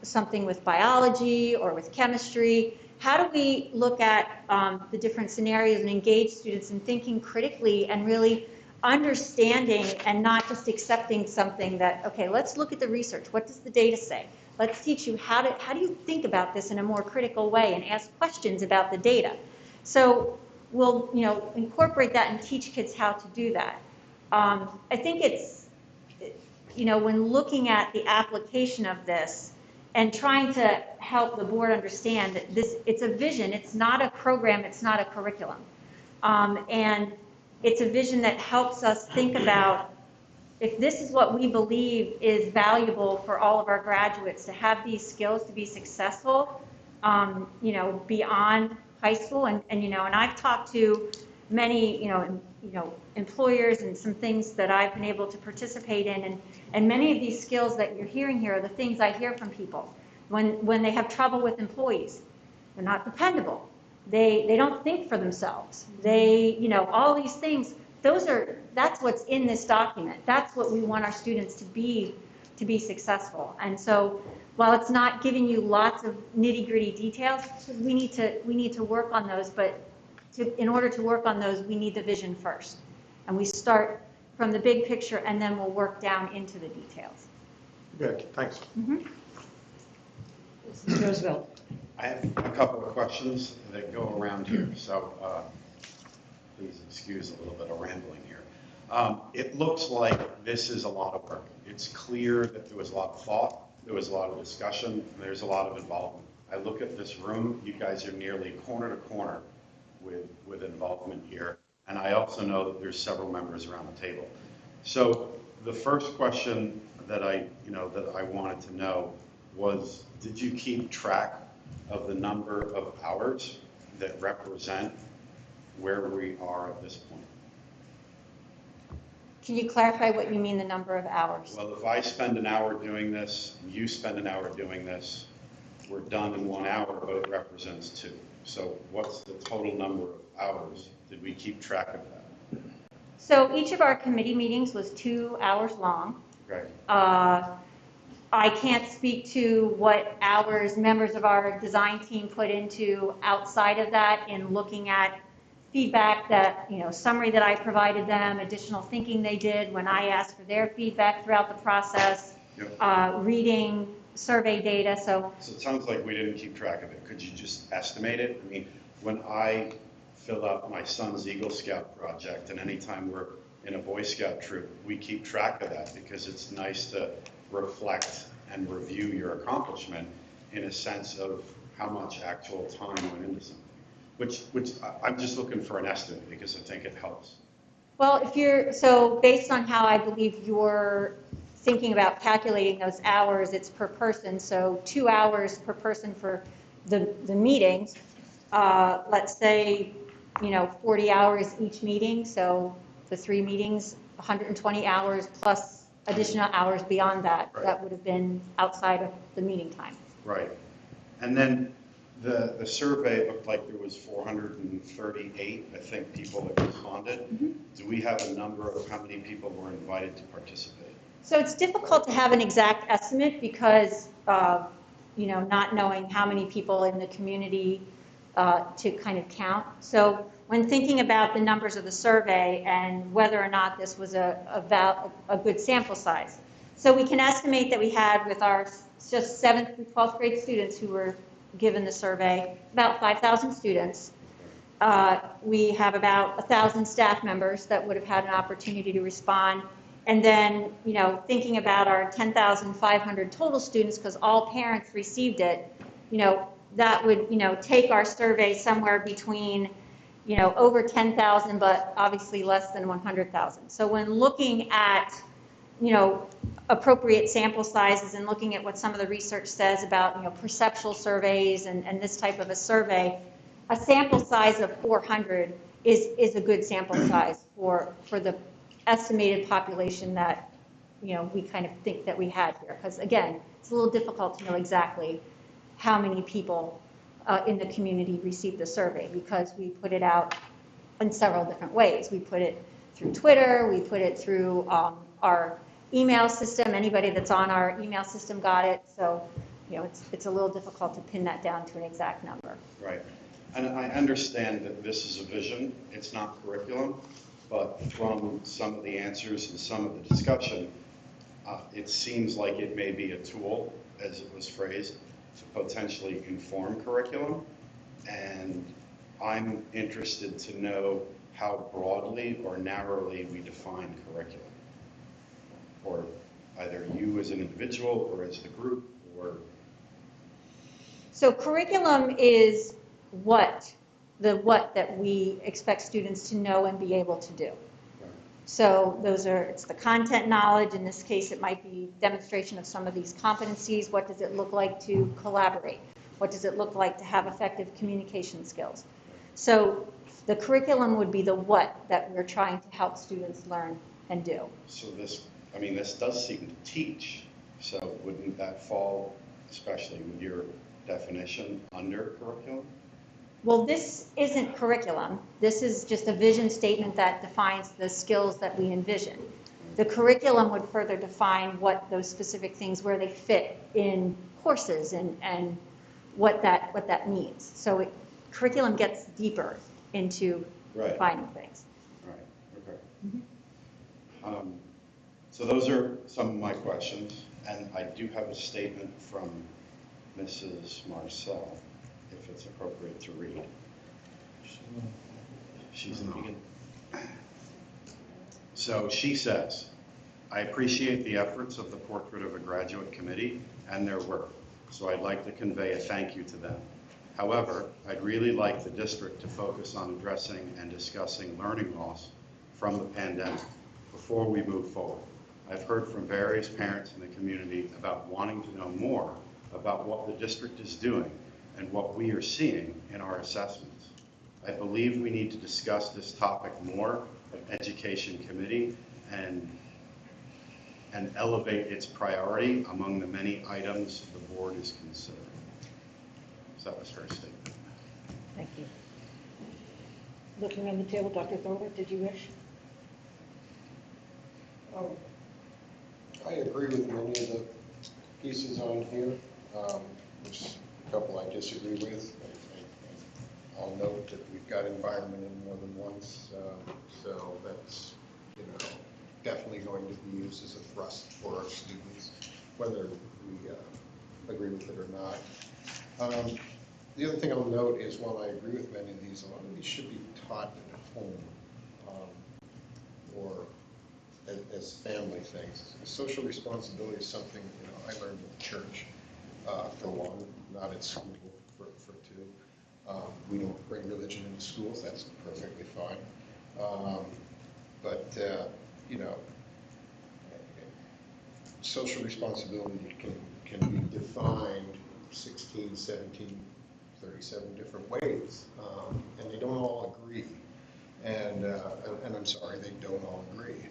Speaker 8: something with biology or with chemistry. How do we look at the different scenarios and engage students in thinking critically and really understanding and not just accepting something that, okay, let's look at the research. What does the data say? Let's teach you how do you think about this in a more critical way and ask questions about the data. So we'll, incorporate that and teach kids how to do that. I think it's, when looking at the application of this and trying to help the board understand that it's a vision, it's not a program, it's not a curriculum. And it's a vision that helps us think about if this is what we believe is valuable for all of our graduates to have these skills to be successful, beyond high school. And I've talked to many, employers and some things that I've been able to participate in. And many of these skills that you're hearing here are the things I hear from people when they have trouble with employees. They're not dependable. They don't think for themselves. All these things, that's what's in this document. That's what we want our students to be successful. And so while it's not giving you lots of nitty-gritty details, we need to work on those, but in order to work on those, we need the vision first. And we start from the big picture, and then we'll work down into the details.
Speaker 1: Good, thanks.
Speaker 3: Mr. Roosevelt.
Speaker 13: I have a couple of questions that go around here, so please excuse a little bit of rambling here. It looks like this is a lot of work. It's clear that there was a lot of thought, there was a lot of discussion, and there's a lot of involvement. I look at this room, you guys are nearly corner to corner with involvement here, and I also know that there's several members around the table. So the first question that I wanted to know was, did you keep track of the number of hours that represent where we are at this point?
Speaker 8: Can you clarify what you mean, the number of hours?
Speaker 13: Well, if I spend an hour doing this, you spend an hour doing this, we're done in 1 hour, but it represents 2. So what's the total number of hours? Did we keep track of that?
Speaker 8: So each of our committee meetings was 2 hours long.
Speaker 13: Right.
Speaker 8: I can't speak to what hours members of our design team put into outside of that in looking at feedback that, summary that I provided them, additional thinking they did when I asked for their feedback throughout the process,
Speaker 13: Yep.
Speaker 8: Reading survey data. So
Speaker 13: it sounds like we didn't keep track of it. Could you just estimate it? I mean, when I fill out my son's Eagle Scout project, and anytime we're in a Boy Scout troop, we keep track of that because it's nice to reflect and review your accomplishment in a sense of how much actual time went into something. Which I'm just looking for an estimate because I think it helps.
Speaker 8: Well, so based on how I believe you're thinking about calculating those hours, it's per person. So 2 hours per person for the meetings. Let's say, 40 hours each meeting. So the 3 meetings, 120 hours plus additional hours beyond that.
Speaker 13: Right.
Speaker 8: That would have been outside of the meeting time.
Speaker 13: Right. And then the survey looked like there was 438, I think, people that responded.
Speaker 8: Mm-hmm.
Speaker 13: Do we have a number of how many people were invited to participate?
Speaker 8: So it's difficult to have an exact estimate because, not knowing how many people in the community to kind of count. So when thinking about the numbers of the survey and whether or not this was a good sample size. So we can estimate that we had with our just 7th through 12th grade students who were given the survey, about 5,000 students. We have about 1,000 staff members that would have had an opportunity to respond. And then, thinking about our 10,500 total students, because all parents received it, that would, take our survey somewhere between, over 10,000, but obviously less than 100,000. So when looking at, appropriate sample sizes and looking at what some of the research says about, perceptual surveys and this type of a survey, a sample size of 400 is a good sample size for the estimated population that, we kind of think that we had here. Because again, it's a little difficult to know exactly how many people in the community received the survey because we put it out in several different ways. We put it through Twitter, we put it through our email system. Anybody that's on our email system got it. So, it's a little difficult to pin that down to an exact number.
Speaker 13: Right. And I understand that this is a vision, it's not curriculum, but from some of the answers and some of the discussion, it seems like it may be a tool, as it was phrased, to potentially inform curriculum. And I'm interested to know how broadly or narrowly we define curriculum. Or either you as an individual or as the group, or...
Speaker 8: So curriculum is what that we expect students to know and be able to do. So it's the content knowledge. In this case, it might be demonstration of some of these competencies. What does it look like to collaborate? What does it look like to have effective communication skills? So the curriculum would be the what that we're trying to help students learn and do.
Speaker 13: So this does seem to teach. So wouldn't that fall, especially with your definition, under curriculum?
Speaker 8: Well, this isn't curriculum. This is just a vision statement that defines the skills that we envision. The curriculum would further define what those specific things, where they fit in courses and what that means. So curriculum gets deeper into defining things.
Speaker 13: Right, okay. So those are some of my questions, and I do have a statement from Mrs. Marcel, if it's appropriate to read. She's in the beginning. So she says, I appreciate the efforts of the Portrait of a Graduate Committee and their work, so I'd like to convey a thank you to them. However, I'd really like the district to focus on addressing and discussing learning loss from the pandemic before we move forward. I've heard from various parents in the community about wanting to know more about what the district is doing and what we are seeing in our assessments. I believe we need to discuss this topic more at Education Committee and elevate its priority among the many items the board is considering. So that was her statement.
Speaker 3: Thank you. Looking on the table, Dr. Thornton, did you wish?
Speaker 14: I agree with many of the pieces on here. There's a couple I disagree with. I'll note that we've got environment in more than once, so that's definitely going to be used as a thrust for our students, whether we agree with it or not. The other thing I'll note is, while I agree with many of these, a lot of these should be taught at home or as family things. Social responsibility is something I learned in the church, for one, not at school for two. We don't bring religion into schools. That's perfectly fine. But social responsibility can be defined 16, 17, 37 different ways, and they don't all agree. And I'm sorry, they don't all agree.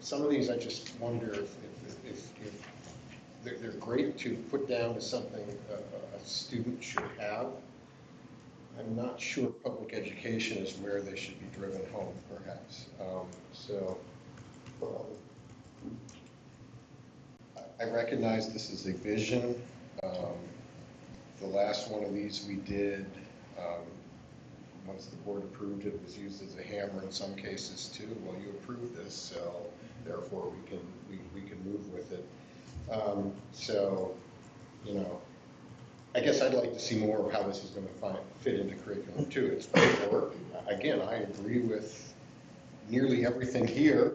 Speaker 14: Some of these I just wonder if they're great to put down as something a student should have. I'm not sure public education is where they should be driven home, perhaps. I recognize this is a vision. The last one of these we did, once the board approved it, was used as a hammer in some cases too. Well, you approved this, so therefore we can move with it. So, you know, I guess I'd like to see more of how this is going to fit into curriculum too. It's great work. Again, I agree with nearly everything here.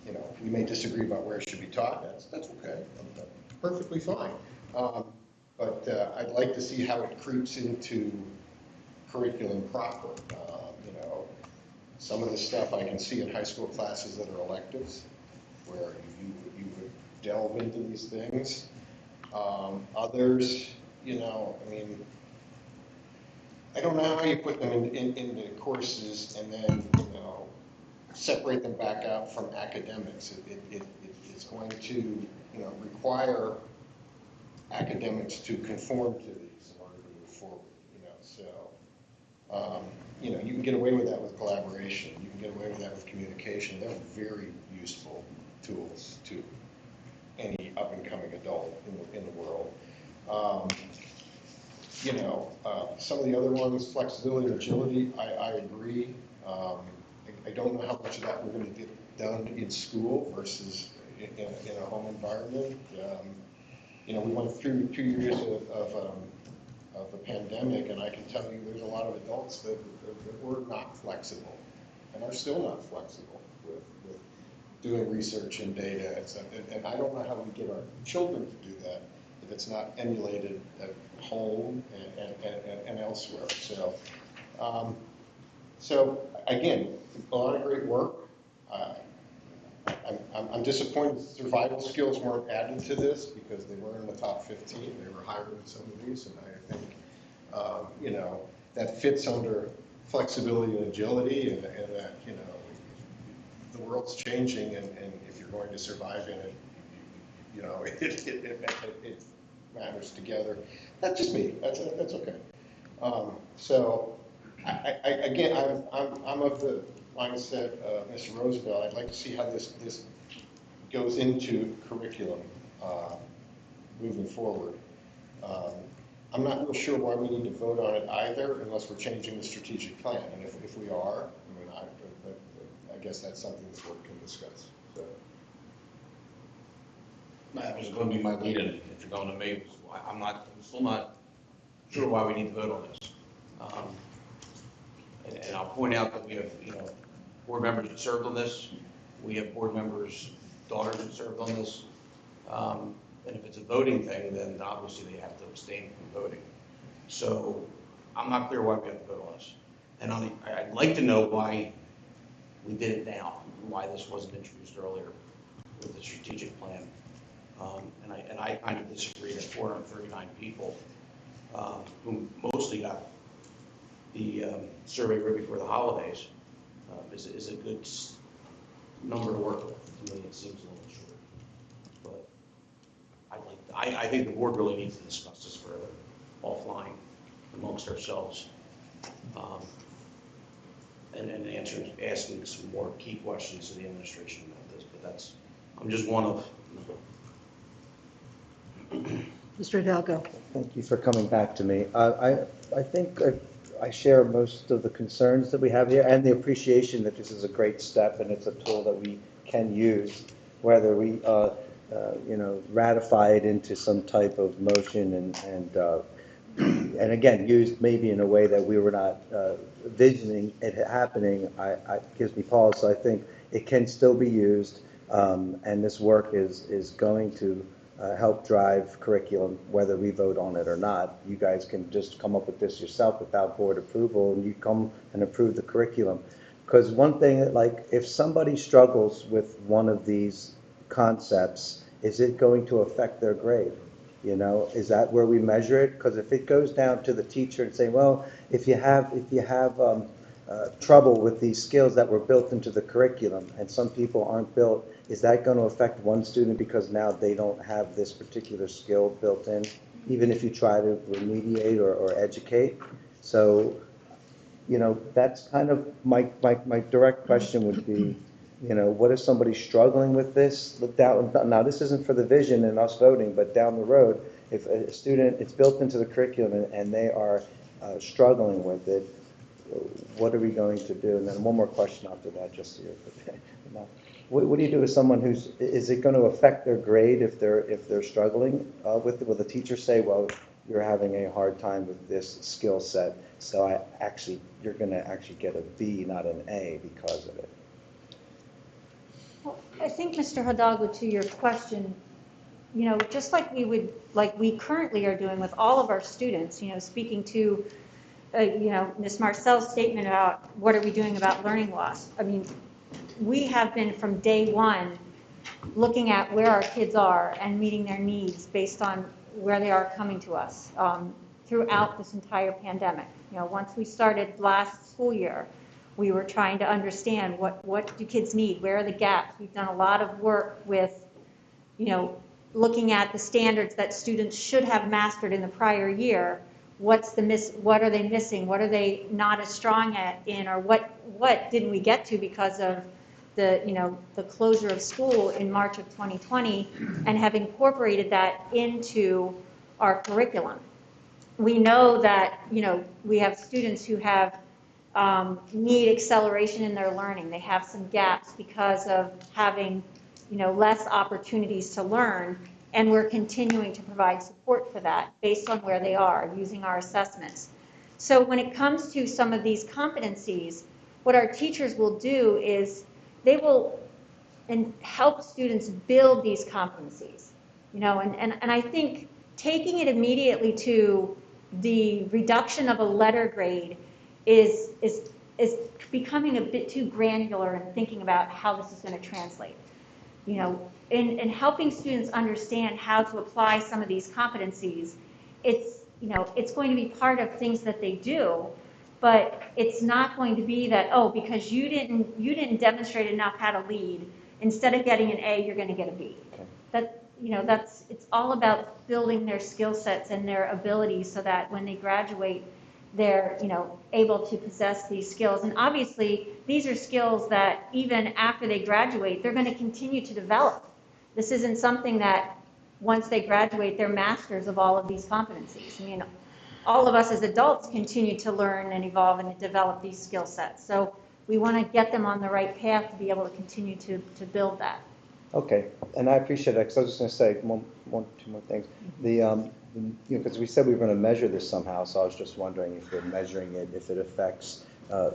Speaker 14: You know, we may disagree about where it should be taught. That's okay. I'm perfectly fine. But I'd like to see how it creeps into curriculum proper. You know, some of the stuff I can see in high school classes that are electives, where you would delve into these things. Others, you know, I mean, I don't know how you put them into courses and then, you know, separate them back out from academics. It's going to, you know, require academics to conform to these in order to move forward, you know, so, you know, you can get away with that with collaboration. You can get away with that with communication. They're very useful tools to any up-and-coming adult in the world. You know, some of the other ones, flexibility and agility, I agree. I don't know how much of that we're going to get done in school versus in a home environment. You know, we went through 2 years of a pandemic, and I can tell you there's a lot of adults that were not flexible and are still not flexible with doing research and data and stuff. And I don't know how we get our children to do that if it's not emulated at home and elsewhere. So again, a lot of great work. I'm disappointed survival skills weren't added to this because they were in the top 15. They were higher than some of these, and I think you know, that fits under flexibility and agility, and that, you know, the world's changing, and if you're going to survive in it, you know, it matters together. That's just me. That's okay. So, again, I'm of the mindset of Mr. Roosevelt. I'd like to see how this goes into curriculum moving forward. I'm not real sure why we need to vote on it either, unless we're changing the strategic plan. And if we are, I mean, I guess that's something the board can discuss. So.
Speaker 15: That was going to be my lead-in, if you're going to me. I'm still not sure why we need to vote on this. And I'll point out that we have, you know, board members that served on this. We have board members' daughters that served on this. And if it's a voting thing, then obviously they have to abstain from voting. So I'm not clear why we have to vote on this. And I'd like to know why we did it now, why this wasn't introduced earlier with the strategic plan. And I kind of disagree that 439 people, who mostly got the survey right before the holidays, is a good number to work with. To me, it seems a little short. But I think the board really needs to discuss this further offline amongst ourselves, and asking some more key questions to the administration about this. But I'm just one of.
Speaker 3: Mr. Hidalgo.
Speaker 7: Thank you for coming back to me. I think I share most of the concerns that we have here and the appreciation that this is a great step and it's a tool that we can use, whether we you know, ratify it into some type of motion and again, used maybe in a way that we were not visioning it happening, gives me pause. So I think it can still be used, and this work is going to help drive curriculum, whether we vote on it or not. You guys can just come up with this yourself without board approval, and you come and approve the curriculum. Because one thing, like, if somebody struggles with one of these concepts, is it going to affect their grade? You know, is that where we measure it? Because if it goes down to the teacher and saying, well, if you have trouble with these skills that were built into the curriculum, and some people aren't built, is that going to affect one student because now they don't have this particular skill built in, even if you try to remediate or educate? So, you know, that's kind of my direct question would be, You know, what if somebody's struggling with this? Look down, now this isn't for the vision and us voting, but down the road, if a student, it's built into the curriculum and they are struggling with it, what are we going to do? And then one more question after that, just so you're, what do you do with someone who's, is it going to affect their grade if they're struggling with it? Will the teacher say, well, you're having a hard time with this skill set, so you're going to actually get a B, not an A because of it?
Speaker 8: Well, I think, Mr. Hidalgo, to your question, you know, just like we currently are doing with all of our students, you know, speaking to, you know, Ms. Marcel's statement about what are we doing about learning loss. I mean, we have been from day one looking at where our kids are and meeting their needs based on where they are coming to us throughout this entire pandemic. You know, once we started last school year, we were trying to understand what do kids need, where are the gaps. We've done a lot of work with, you know, looking at the standards that students should have mastered in the prior year. What are they missing? What are they not as strong in, or what didn't we get to because of the closure of school in March of 2020, and have incorporated that into our curriculum. We know that, you know, we have students who have need acceleration in their learning. They have some gaps because of having, you know, less opportunities to learn, and we're continuing to provide support for that based on where they are using our assessments. So when it comes to some of these competencies, what our teachers will do is they will help students build these competencies, you know, and I think taking it immediately to the reduction of a letter grade is becoming a bit too granular in thinking about how this is going to translate. You know, in helping students understand how to apply some of these competencies, it's going to be part of things that they do, but it's not going to be that, oh, because you didn't demonstrate enough how to lead, instead of getting an A, you're going to get a B. Okay. It's all about building their skill sets and their abilities so that when they graduate, they're, you know, able to possess these skills. And obviously, these are skills that even after they graduate, they're going to continue to develop. This isn't something that once they graduate, they're masters of all of these competencies. I mean, all of us as adults continue to learn and evolve and develop these skill sets. So we want to get them on the right path to be able to continue to build that.
Speaker 7: Okay, and I appreciate that, because I was just going to say two more things. Because we said we were going to measure this somehow, so I was just wondering if we're measuring it, if it affects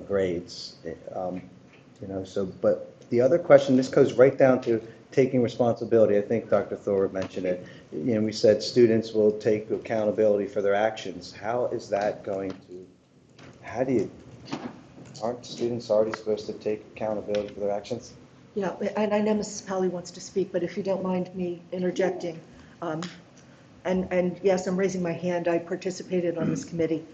Speaker 7: grades. But the other question, this goes right down to taking responsibility. I think Dr. Thor mentioned it. You know, we said students will take accountability for their actions. How is that going to, aren't students already supposed to take accountability for their actions?
Speaker 3: Yeah, and I know Mrs. Pally wants to speak, but if you don't mind me interjecting. And yes, I'm raising my hand. I participated on this committee.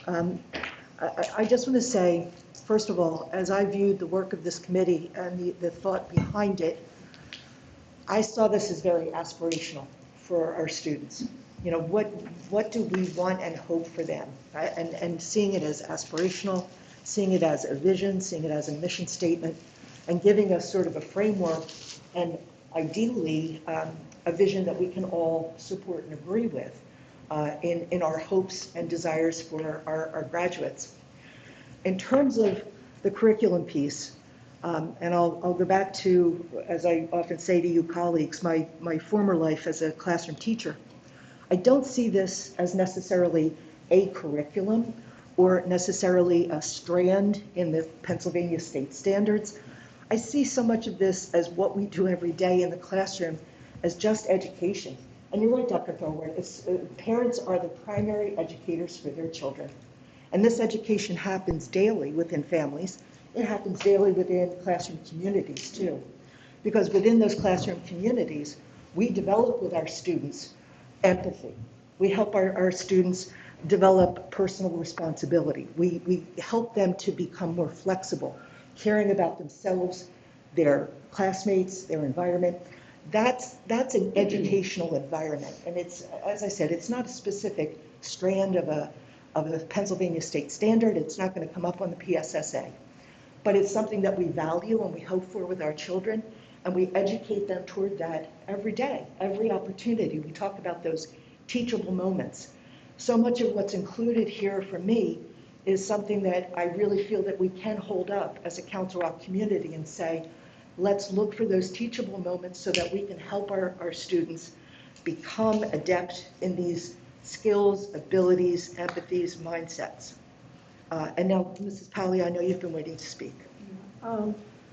Speaker 3: I just want to say, first of all, as I viewed the work of this committee and the thought behind it, I saw this as very aspirational for our students. You know, what do we want and hope for them? Right? And seeing it as aspirational, seeing it as a vision, seeing it as a mission statement, and giving us sort of a framework and ideally a vision that we can all support and agree with in our hopes and desires for our graduates. In terms of the curriculum piece, and I'll go back to, as I often say to you colleagues, my former life as a classroom teacher. I don't see this as necessarily a curriculum or necessarily a strand in the Pennsylvania state standards. I see so much of this as what we do every day in the classroom as just education. And you're right, Dr. Thorward, parents are the primary educators for their children. And this education happens daily within families. It happens daily within classroom communities too. Because within those classroom communities, we develop with our students empathy. We help our students develop personal responsibility. We help them to become more flexible, caring about themselves, their classmates, their environment. That's an educational environment. And it's, as I said, it's not a specific strand of a Pennsylvania state standard. It's not going to come up on the PSSA. but it's something that we value and we hope for with our children, and we educate them toward that every day, every opportunity. We talk about those teachable moments. So much of what's included here for me is something that I really feel that we can hold up as a Council Rock community and say, let's look for those teachable moments so that we can help our students become adept in these skills, abilities, empathies, mindsets. And now, Mrs. Powley, I know you've been waiting to speak.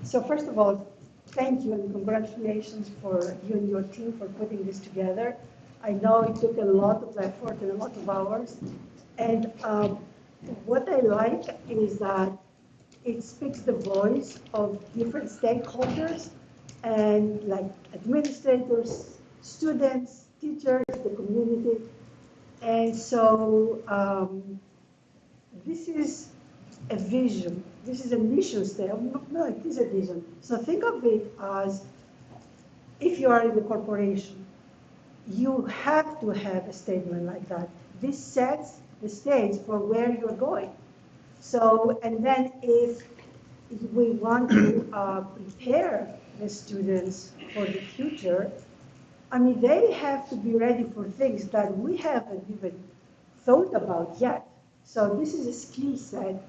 Speaker 16: So first of all, thank you and congratulations for you and your team for putting this together. I know it took a lot of effort and a lot of hours. And what I like is that it speaks the voice of different stakeholders and like administrators, students, teachers, the community. And so this is a vision. This is a mission statement. No, it is a vision. So think of it as if you are in the corporation, you have to have a statement like that. This sets the stage for where you're going. So, and then if we want to prepare the students for the future, I mean, they have to be ready for things that we haven't even thought about yet. So this is a skill set,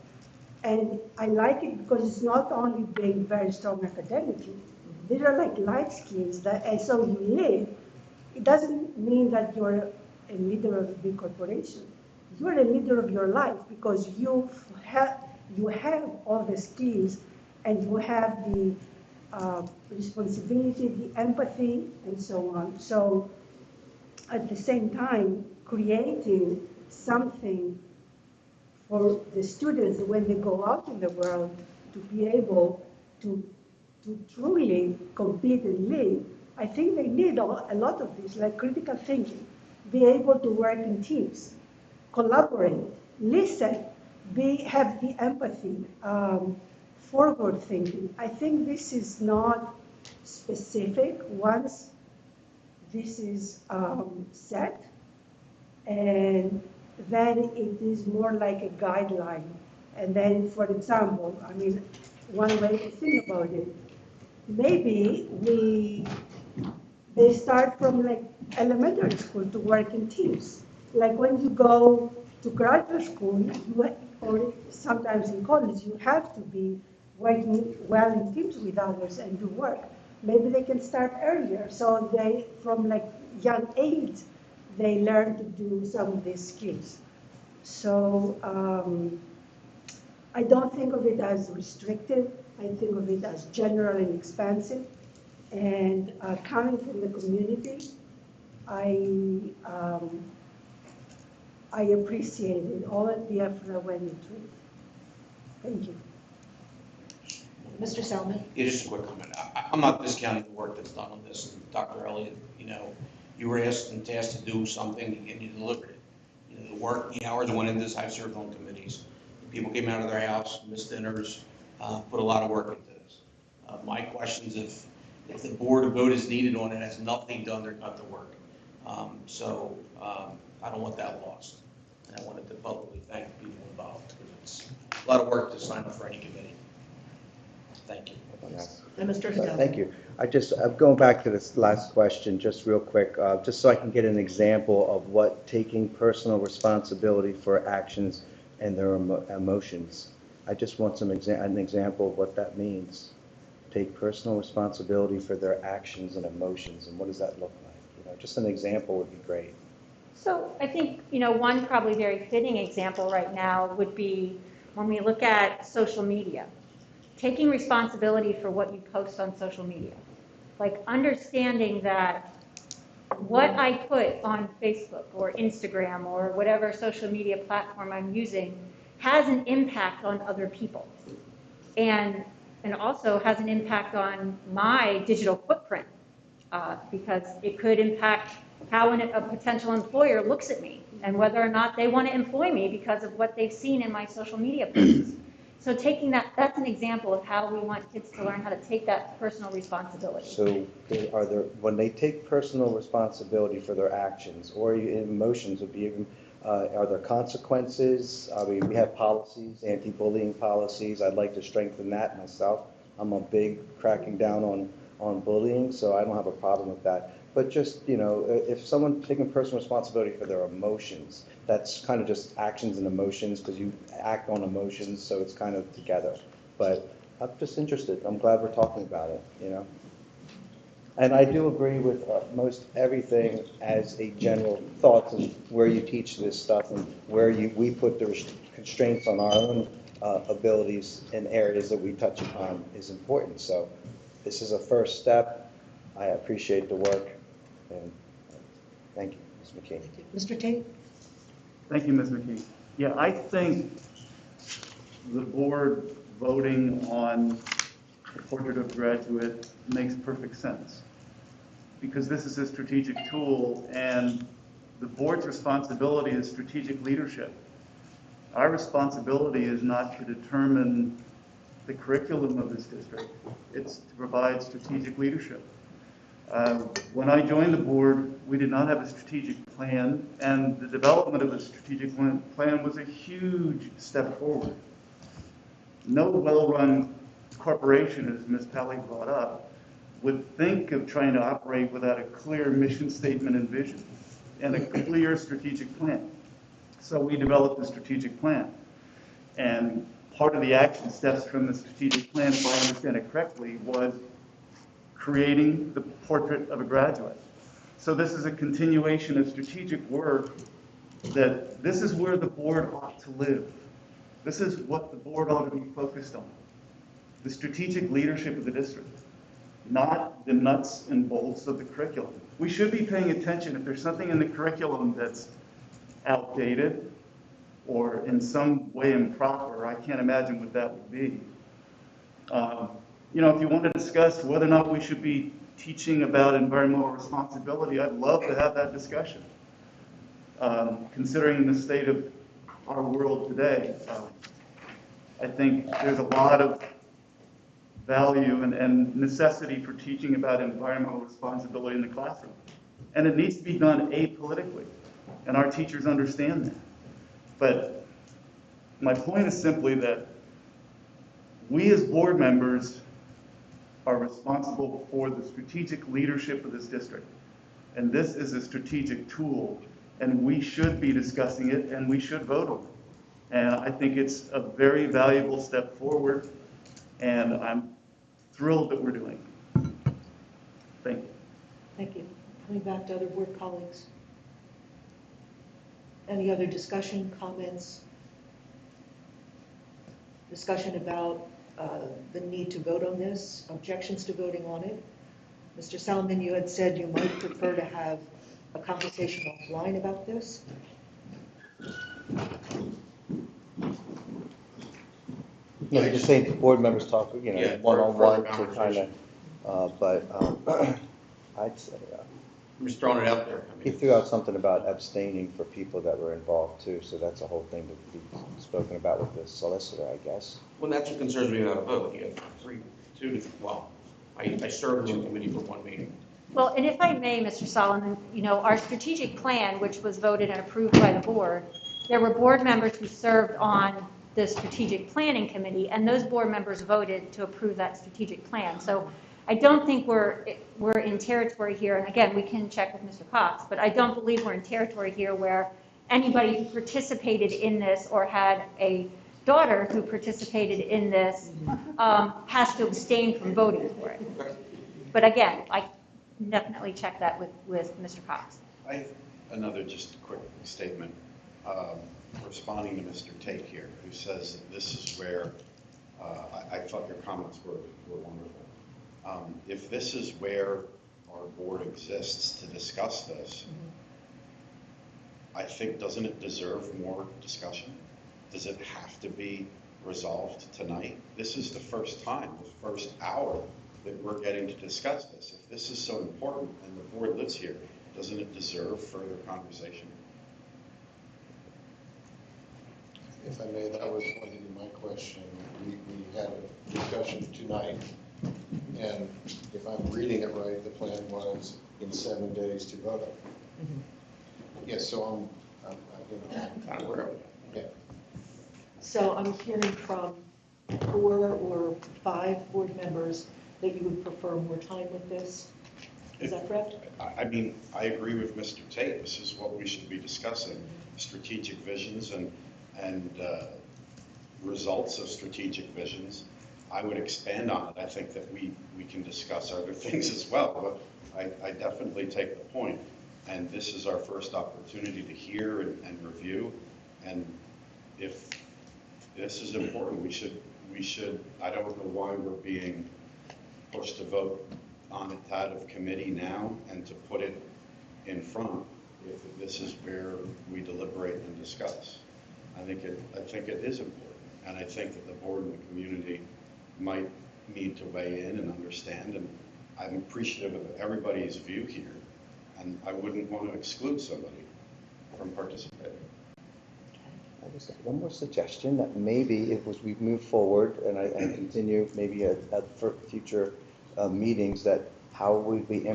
Speaker 16: and I like it because it's not only being very strong academically, these are like life skills that, and so you live. It doesn't mean that you're a leader of a big corporation. You're a leader of your life because you have all the skills and you have the responsibility, the empathy, and so on. So at the same time, creating something for the students when they go out in the world to be able to truly compete and live, I think they need a lot of this, like critical thinking, be able to work in teams, collaborate, listen, have the empathy, forward thinking. I think this is not specific once this is set, and then it is more like a guideline. And then, for example, I mean, one way to think about it, maybe they start from like elementary school to work in teams. Like when you go to graduate school, or sometimes in college, you have to be working well in teams with others and do work. Maybe they can start earlier, so they, from like young age, they learn to do some of these skills. So I don't think of it as restrictive. I think of it as general and expansive. And coming from the community, I appreciated all of the effort that went into it. Thank you.
Speaker 3: Mr. Salmon?
Speaker 15: Yeah, just a quick comment. I'm not discounting the work that's done on this. And Dr. Elliott, you were asked and tasked to do something and you delivered it. The work, the hours went into this. I've served on committees. People came out of their house, missed dinners, put a lot of work into this. My question is if the board vote is needed on it, has nothing done, they're got to work. So I don't want that lost. And I wanted to publicly thank the people involved because it's a lot of work to sign up for any committee. Thank you.
Speaker 3: And Mr. Stone?
Speaker 7: Thank you. I'm going back to this last question just real quick, just so I can get an example of what taking personal responsibility for actions and their emotions. I just want an example of what that means. Take personal responsibility for their actions and emotions, and what does that look like? Just an example would be great.
Speaker 8: So I think, one probably very fitting example right now would be when we look at social media. Taking responsibility for what you post on social media. Like understanding that what I put on Facebook or Instagram or whatever social media platform I'm using has an impact on other people. And also has an impact on my digital footprint because it could impact how a potential employer looks at me and whether or not they want to employ me because of what they've seen in my social media posts. So taking that's an example of how we want kids to learn how to take that personal responsibility.
Speaker 7: So when they take personal responsibility for their actions or emotions would be Are there consequences? I mean, we have policies, anti-bullying policies. I'd like to strengthen that myself. I'm a big cracking down on bullying, so I don't have a problem with that. But just, you know, if someone's taking personal responsibility for their emotions, that's kind of just actions and emotions, because you act on emotions, so it's kind of together. But I'm just interested. I'm glad we're talking about it, you know? And I do agree with most everything as a general thought of where you teach this stuff and where we put the constraints on our own abilities in areas that we touch upon is important. So this is a first step. I appreciate the work, and thank you, Ms. McKee.
Speaker 3: Mr. Tate?
Speaker 4: Thank you, Ms. McKee. Yeah, I think the board voting on the portrait of graduate makes perfect sense, because this is a strategic tool, and the board's responsibility is strategic leadership. Our responsibility is not to determine the curriculum of this district. It's to provide strategic leadership. When I joined the board, we did not have a strategic plan, and the development of the strategic plan was a huge step forward. No well-run corporation, as Ms. Pally brought up, would think of trying to operate without a clear mission statement and vision and a clear strategic plan. So we developed a strategic plan. And part of the action steps from the strategic plan, if I understand it correctly, was creating the portrait of a graduate. So this is a continuation of strategic work, that this is where the board ought to live. This is what the board ought to be focused on. The strategic leadership of the district, not the nuts and bolts of the curriculum. We should be paying attention if there's something in the curriculum that's outdated or in some way improper. I can't imagine what that would be. You know, if you want to discuss whether or not we should be teaching about environmental responsibility, I'd love to have that discussion. Considering the state of our world today, I think there's a lot of value and necessity for teaching about environmental responsibility in the classroom. And it needs to be done apolitically, and our teachers understand that. But my point is simply that we as board members are responsible for the strategic leadership of this district. And this is a strategic tool, and we should be discussing it, and we should vote on it. And I think it's a very valuable step forward, and I'm thrilled that we're doing it. Thank you.
Speaker 3: Thank you. Coming back to other board colleagues. Any other discussion, comments? Discussion about the need to vote on this, objections to voting on it? Mr. Salomon, you had said you might prefer to have a conversation offline about this.
Speaker 7: No, just saying the board members talk, you know,
Speaker 15: Yeah,
Speaker 7: one-on-one
Speaker 15: further
Speaker 7: to kind of, but I'd say,
Speaker 15: I'm just throwing it out there. I
Speaker 7: he
Speaker 15: mean,
Speaker 7: threw out something about abstaining for people that were involved too, so that's a whole thing to be spoken about with the solicitor, I guess.
Speaker 15: well, that's what concerns me about a vote. You have I served in the committee for one meeting.
Speaker 8: Well, and if I may, Mr. Solomon, you know, our strategic plan, which was voted and approved by the board, there were board members who served on the strategic planning committee, and those board members voted to approve that strategic plan. So I don't think we're in territory here, and again, we can check with Mr. Cox, but I don't believe we're in territory here where anybody who participated in this or had a daughter who participated in this has to abstain from voting for it. But again, I definitely check that with Mr. Cox.
Speaker 13: Another just quick statement, responding to Mr. Tate here, who says that this is where, I thought your comments were wonderful. If this is where our board exists to discuss this, I think, doesn't it deserve more discussion? Does it have to be resolved tonight? This is the first time, the first hour that we're getting to discuss this. If this is so important and the board lives here, doesn't it deserve further conversation?
Speaker 14: If I may, that was going to be my question. We had a discussion tonight, and if I'm reading it right, the plan was in 7 days to vote on it. Yes, so I'm aware of it. Yeah.
Speaker 3: So I'm hearing from 4 or 5 board members that you would prefer more time with this. Is that correct?
Speaker 13: I mean, I agree with Mr. Tate. This is what we should be discussing, strategic visions and results of strategic visions. I would expand on it. I think that we can discuss other things as well, but I definitely take the point. And this is our first opportunity to hear and review. And if this is important, we should, I don't know why we're being pushed to vote on it out of committee now and to put it in front if this is where we deliberate and discuss. I think it is important. And I think that the board and the community might need to weigh in and understand. And I'm appreciative of everybody's view here. And I wouldn't want to exclude somebody from participating.
Speaker 7: I just have one more suggestion that maybe if as we move forward and I continue maybe at future meetings, that how would we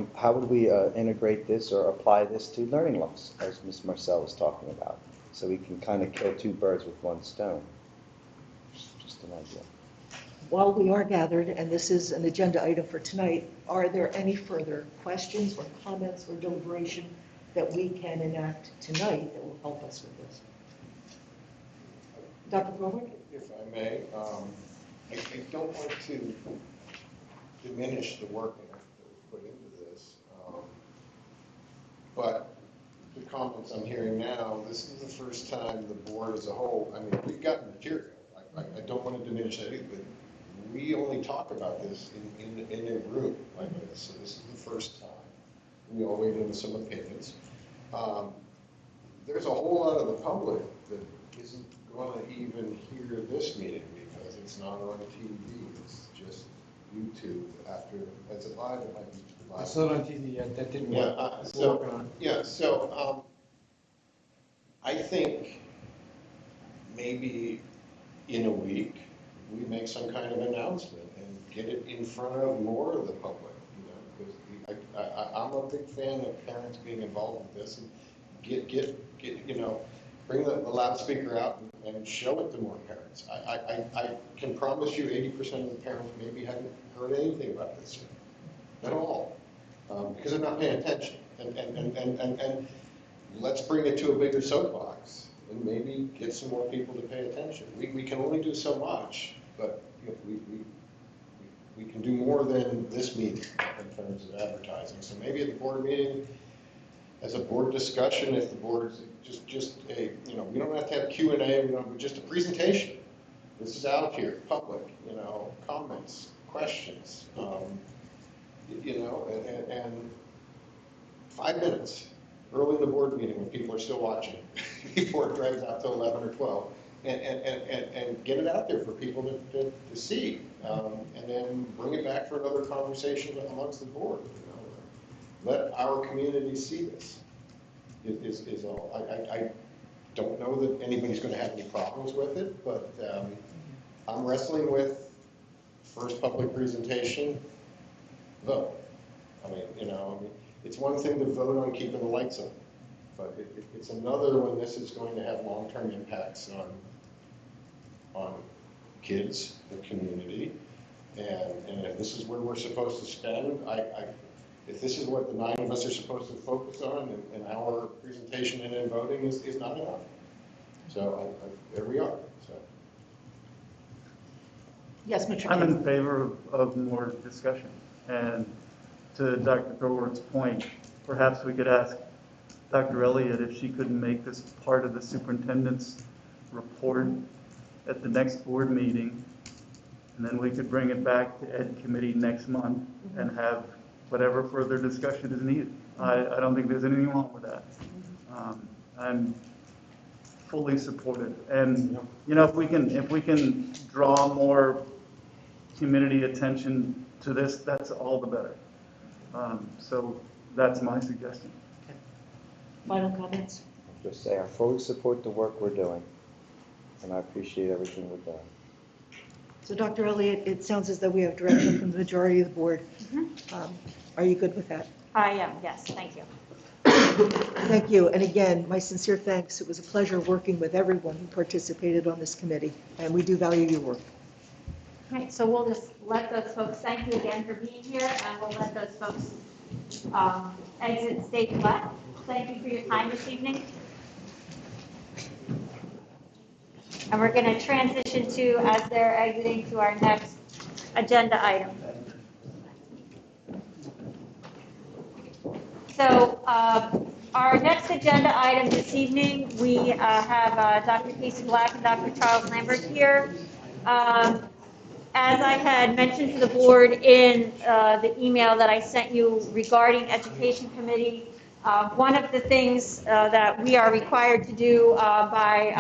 Speaker 7: integrate this or apply this to learning loss, as Ms. Marcel was talking about, so we can kind of kill 2 birds with 1 stone. Just an idea.
Speaker 3: While we are gathered, and this is an agenda item for tonight, are there any further questions or comments or deliberation that we can enact tonight that will help us with this? Dr. Grover?
Speaker 14: If I may, I don't want to diminish the work that was put into this, but the comments I'm hearing now, this is the first time the board as a whole, I mean, we've got material. I don't want to diminish that, but we only talk about this in a group like this, so this is the first time. We all weighed in some opinions. There's a whole lot of the public that isn't going to even hear this meeting because it's not on TV. It's just YouTube. After it's a live, it might be live.
Speaker 2: It's not on TV yet, that didn't work. We're working on it.
Speaker 14: I think maybe in a week we make some kind of announcement and get it in front of more of the public. Because I'm a big fan of parents being involved with this and bring the loudspeaker out and show it to more parents. I can promise you 80% of the parents maybe haven't heard anything about this yet, at all, because they're not paying attention. And let's bring it to a bigger soapbox and maybe get some more people to pay attention. We can only do so much, but we can do more than this meeting in terms of advertising. So maybe at the board meeting, as a board discussion, if the board is just a, we don't have to have Q&A, we don't, just a presentation. This is out here, public, comments, questions, and 5 minutes early in the board meeting when people are still watching, before it drags out to 11 or 12, and get it out there for people to see, and then bring it back for another conversation amongst the board. Let our community see this, is all. I don't know that anybody's going to have any problems with it, but I'm wrestling with first public presentation, vote. It's one thing to vote on keeping the lights on, but it's another when this is going to have long-term impacts on kids, the community, and if this is where we're supposed to spend, if this is what the 9 of us are supposed to focus on, and our presentation and in voting is not enough. So there we are. So.
Speaker 3: Yes, Mr.
Speaker 4: I'm
Speaker 3: King.
Speaker 4: in favor of more discussion. And to Dr. Thorward's point, perhaps we could ask Dr. Elliott if she could make this part of the superintendent's report at the next board meeting, and then we could bring it back to Ed Committee next month and have whatever further discussion is needed. I don't think there's anything wrong with that. I'm fully supportive. And if we can draw more community attention to this, that's all the better. So that's my suggestion.
Speaker 3: Okay. Final comments?
Speaker 7: I'll just say I fully support the work we're doing, and I appreciate everything we're doing.
Speaker 3: So Dr. Elliott, it sounds as though we have direction from the majority of the board. Are you good with that?
Speaker 8: I am, yes, thank you.
Speaker 3: Thank you. And again, my sincere thanks. It was a pleasure working with everyone who participated on this committee, and we do value your work.
Speaker 8: Right, so we'll just let those folks, thank you again for being here, and we'll let those folks exit stage left. Thank you for your time this evening. And we're going to transition to, as they're exiting, to our next agenda item. So our next agenda item this evening, we have Dr. Casey Black and Dr. Charles Lambert here. As I had mentioned to the board in the email that I sent you regarding Education Committee, one of the things that we are required to do by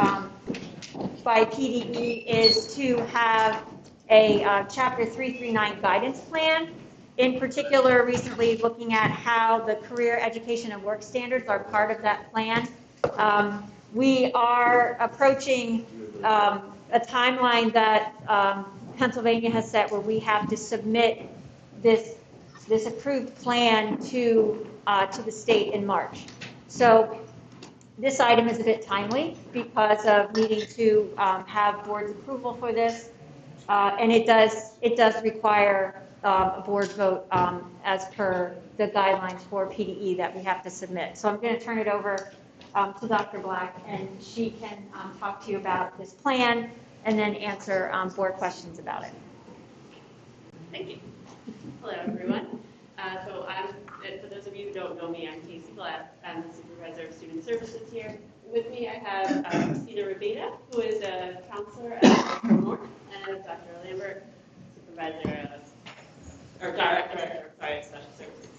Speaker 8: PDE is to have a Chapter 339 guidance plan. In particular, recently looking at how the career education and work standards are part of that plan. We are approaching a timeline that Pennsylvania has set where we have to submit this approved plan to the state in March. So this item is a bit timely because of needing to have board's approval for this, and it does require a board vote as per the guidelines for PDE that we have to submit. So I'm going to turn it over to Dr. Black, and she can talk to you about this plan and then answer board questions about it.
Speaker 17: Thank you. Hello, everyone. For those of you who don't know me, I'm Casey Black. I'm the Supervisor of Student Services here. With me, I have Christina Rabeda, who is a counselor at North, and Dr. Lambert, Supervisor or Director of Special Services.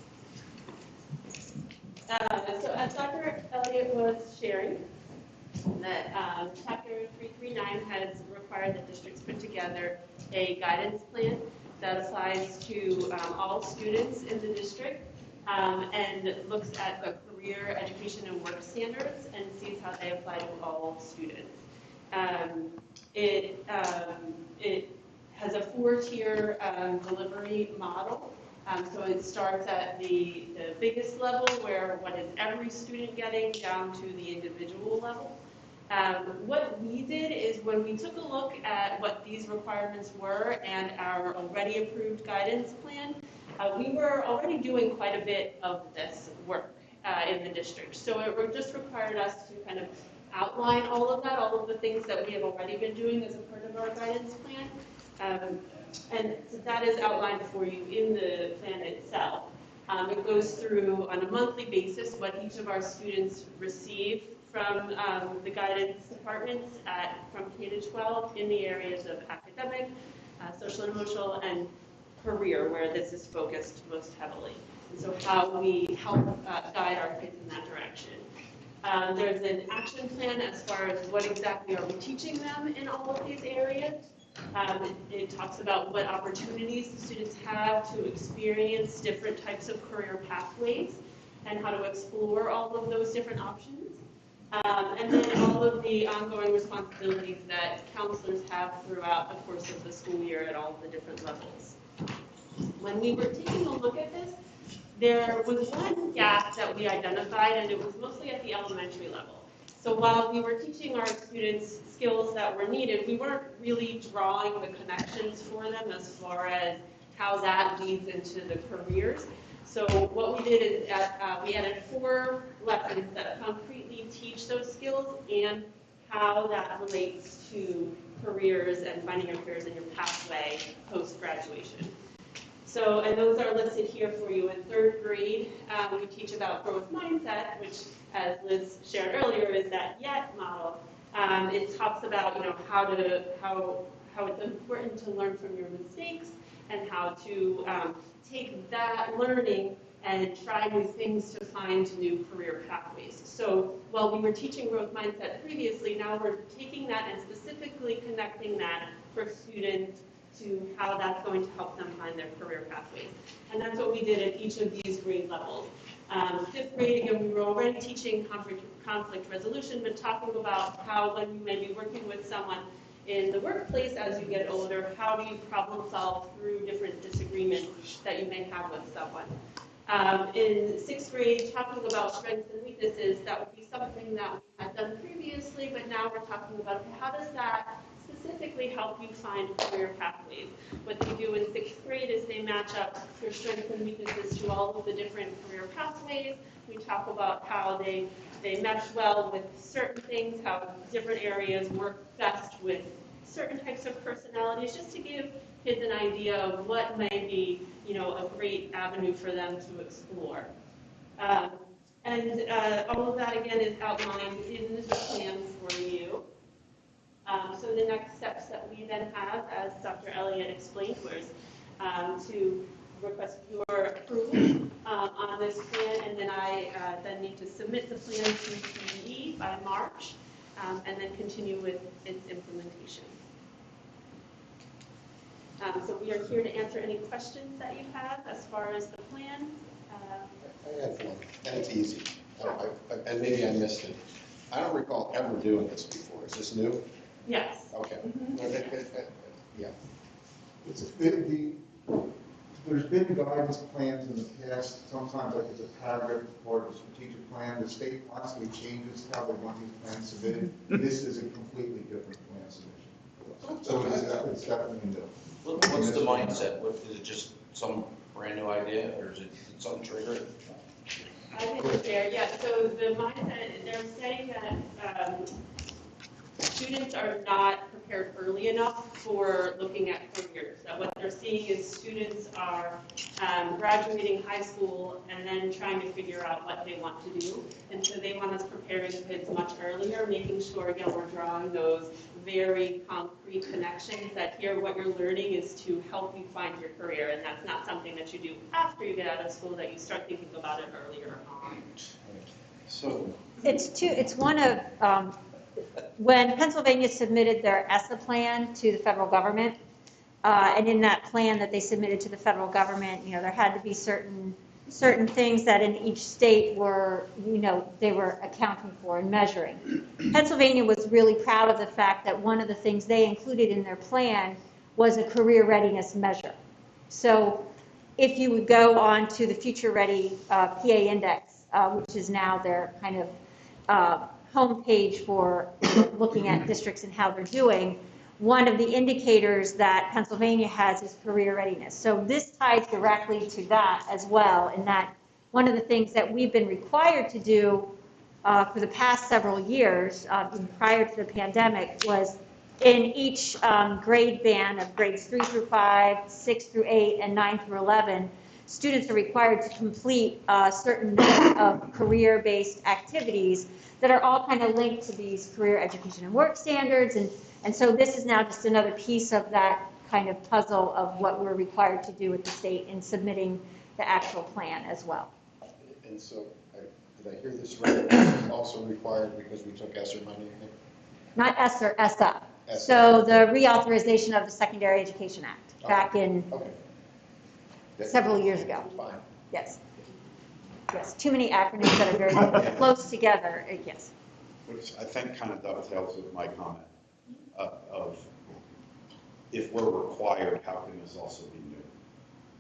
Speaker 17: So as Dr. Elliott was sharing, that Chapter 339 has required that districts put together a guidance plan that applies to all students in the district and looks at the career education and work standards and sees how they apply to all students. It has a 4-tier delivery model. So it starts at the biggest level, where what is every student getting, down to the individual level. What we did is when we took a look at what these requirements were and our already approved guidance plan, we were already doing quite a bit of this work in the district. So it just required us to kind of outline all of that, all of the things that we have already been doing as a part of our guidance plan. And so that is outlined for you in the plan itself. It goes through on a monthly basis what each of our students receive from the guidance departments from K to 12 in the areas of academic, social and emotional, and career, where this is focused most heavily. And so how we help guide our kids in that direction. There's an action plan as far as what exactly are we teaching them in all of these areas. It talks about what opportunities the students have to experience different types of career pathways and how to explore all of those different options. And then all of the ongoing responsibilities that counselors have throughout the course of the school year at all of the different levels. When we were taking a look at this, there was one gap that we identified, and it was mostly at the elementary level. So while we were teaching our students skills that were needed, we weren't really drawing the connections for them as far as how that leads into the careers. So what we did is we added 4 lessons that concretely teach those skills and how that relates to careers and finding your careers in your pathway post-graduation. So, and those are listed here for you. In 3rd grade, we teach about growth mindset, which, as Liz shared earlier, is that YET model. It talks about, how it's important to learn from your mistakes and how to take that learning and try new things to find new career pathways. So while we were teaching growth mindset previously, now we're taking that and specifically connecting that for students to how that's going to help them find their career pathways. And that's what we did at each of these grade levels. 5th grade, again, we were already teaching conflict resolution, but talking about how when you may be working with someone in the workplace as you get older, how do you problem solve through different disagreements that you may have with someone. In sixth grade, talking about strengths and weaknesses, that would be something that we had done previously, but now we're talking about, okay, how does that specifically help you find career pathways? What they do in sixth grade is they match up your strengths and weaknesses to all of the different career pathways. We talk about how they mesh well with certain things, how different areas work best with certain types of personalities, just to give kids an idea of what may be, a great avenue for them to explore. All of that, again, is outlined in the plans for you. So the next steps that we then have, as Dr. Elliott explained, was to request your approval on this plan, and then I then need to submit the plan to CDE by March, and then continue with its implementation. So we are here to answer any questions that you have as far as the plan.
Speaker 14: I have one, and it's easy, and maybe I missed it. I don't recall ever doing this before. Is this new?
Speaker 17: Yes.
Speaker 14: Okay. Yeah.
Speaker 10: There's been guidance plans in the past, sometimes like it's a paragraph part of a strategic plan. The state constantly changes how they want these plans submitted. This is a completely different plan submission. So it's definitely new.
Speaker 15: What's the mindset? Is it just some brand new idea, or is it some trigger?
Speaker 17: I think it's fair, yeah. So the mindset, they're saying that students are not prepared early enough for looking at careers. That what they're seeing is students are graduating high school and then trying to figure out what they want to do. And so they want us preparing kids much earlier, making sure, again, we're drawing those very concrete connections that here what you're learning is to help you find your career. And that's not something that you do after you get out of school, that you start thinking about it earlier on.
Speaker 13: So
Speaker 8: It's one of, when Pennsylvania submitted their ESSA plan to the federal government, and in that plan that they submitted to the federal government, there had to be certain things that in each state were, they were accounting for and measuring. Pennsylvania was really proud of the fact that one of the things they included in their plan was a career readiness measure. So if you would go on to the Future Ready PA Index, which is now their kind of homepage for looking at districts and how they're doing, one of the indicators that Pennsylvania has is career readiness. So this ties directly to that as well, in that one of the things that we've been required to do for the past several years, prior to the pandemic, was in each grade band of grades 3 through 5, 6 through 8, and 9 through 11, students are required to complete a certain number of career-based activities that are all kind of linked to these career education and work standards. And so this is now just another piece of that kind of puzzle of what we're required to do with the state in submitting the actual plan as well.
Speaker 14: And so, did I hear this right? This is also required because we took ESSER money?
Speaker 8: Not ESSER, ESSA. So the Reauthorization of the Secondary Education Act, back in several years ago.
Speaker 14: Fine.
Speaker 8: Yes. Yes, too many acronyms that are very close together, yes.
Speaker 13: which I think kind of dovetails with my comment of if we're required, how can this also be new?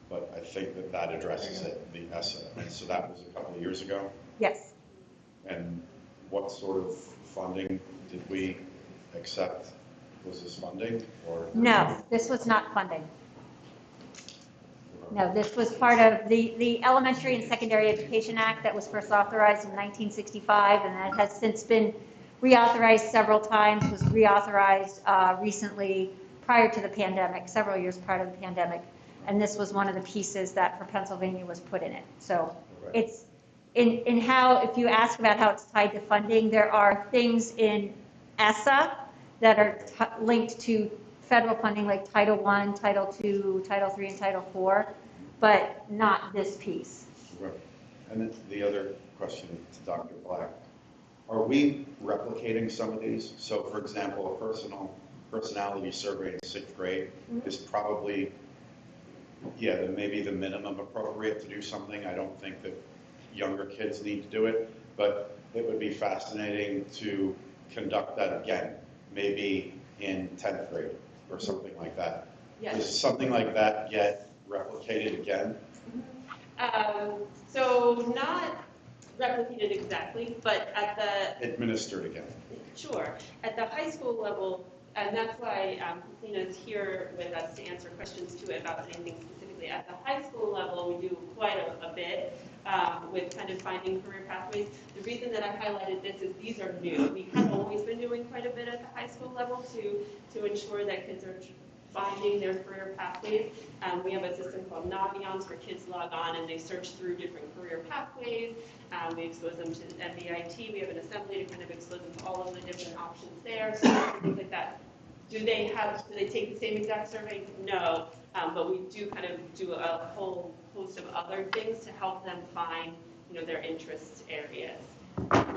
Speaker 13: But I think that addresses it, the ESSA. And so that was a couple of years ago.
Speaker 8: Yes.
Speaker 13: And what sort of funding did we accept? Was this funding or?
Speaker 8: No, this was not funding. No, this was part of the Elementary and Secondary Education Act that was first authorized in 1965, and that has since been reauthorized several times, was reauthorized recently prior to the pandemic, several years prior to the pandemic. And this was one of the pieces that for Pennsylvania was put in it. So it's in how, if you ask about how it's tied to funding, there are things in ESSA that are linked to federal funding like Title I, Title II, Title III, and Title IV, but not this piece.
Speaker 13: Right. And then the other question to Dr. Black, are we replicating some of these? So for example, a personality survey in 6th grade is probably, maybe the minimum appropriate to do something. I don't think that younger kids need to do it, but it would be fascinating to conduct that again, maybe in 10th grade or something like that.
Speaker 17: Yes.
Speaker 13: Does something like that get replicated again?
Speaker 17: So not replicated exactly, but at the
Speaker 13: Administered again.
Speaker 17: Sure. At the high school level, and that's why Christina's here with us to answer questions too about anything specifically. At the high school level, we do quite a bit with kind of finding career pathways. The reason that I highlighted this is these are new. We have always been doing quite a bit at the high school level to ensure that kids are finding their career pathways. We have a system called Naviance where kids log on and they search through different career pathways. We expose them to MBIT. We have an assembly to kind of expose them to all of the different options there, so things like that. Do they take the same exact survey? No, but we do kind of do a whole host of other things to help them find, their interest areas.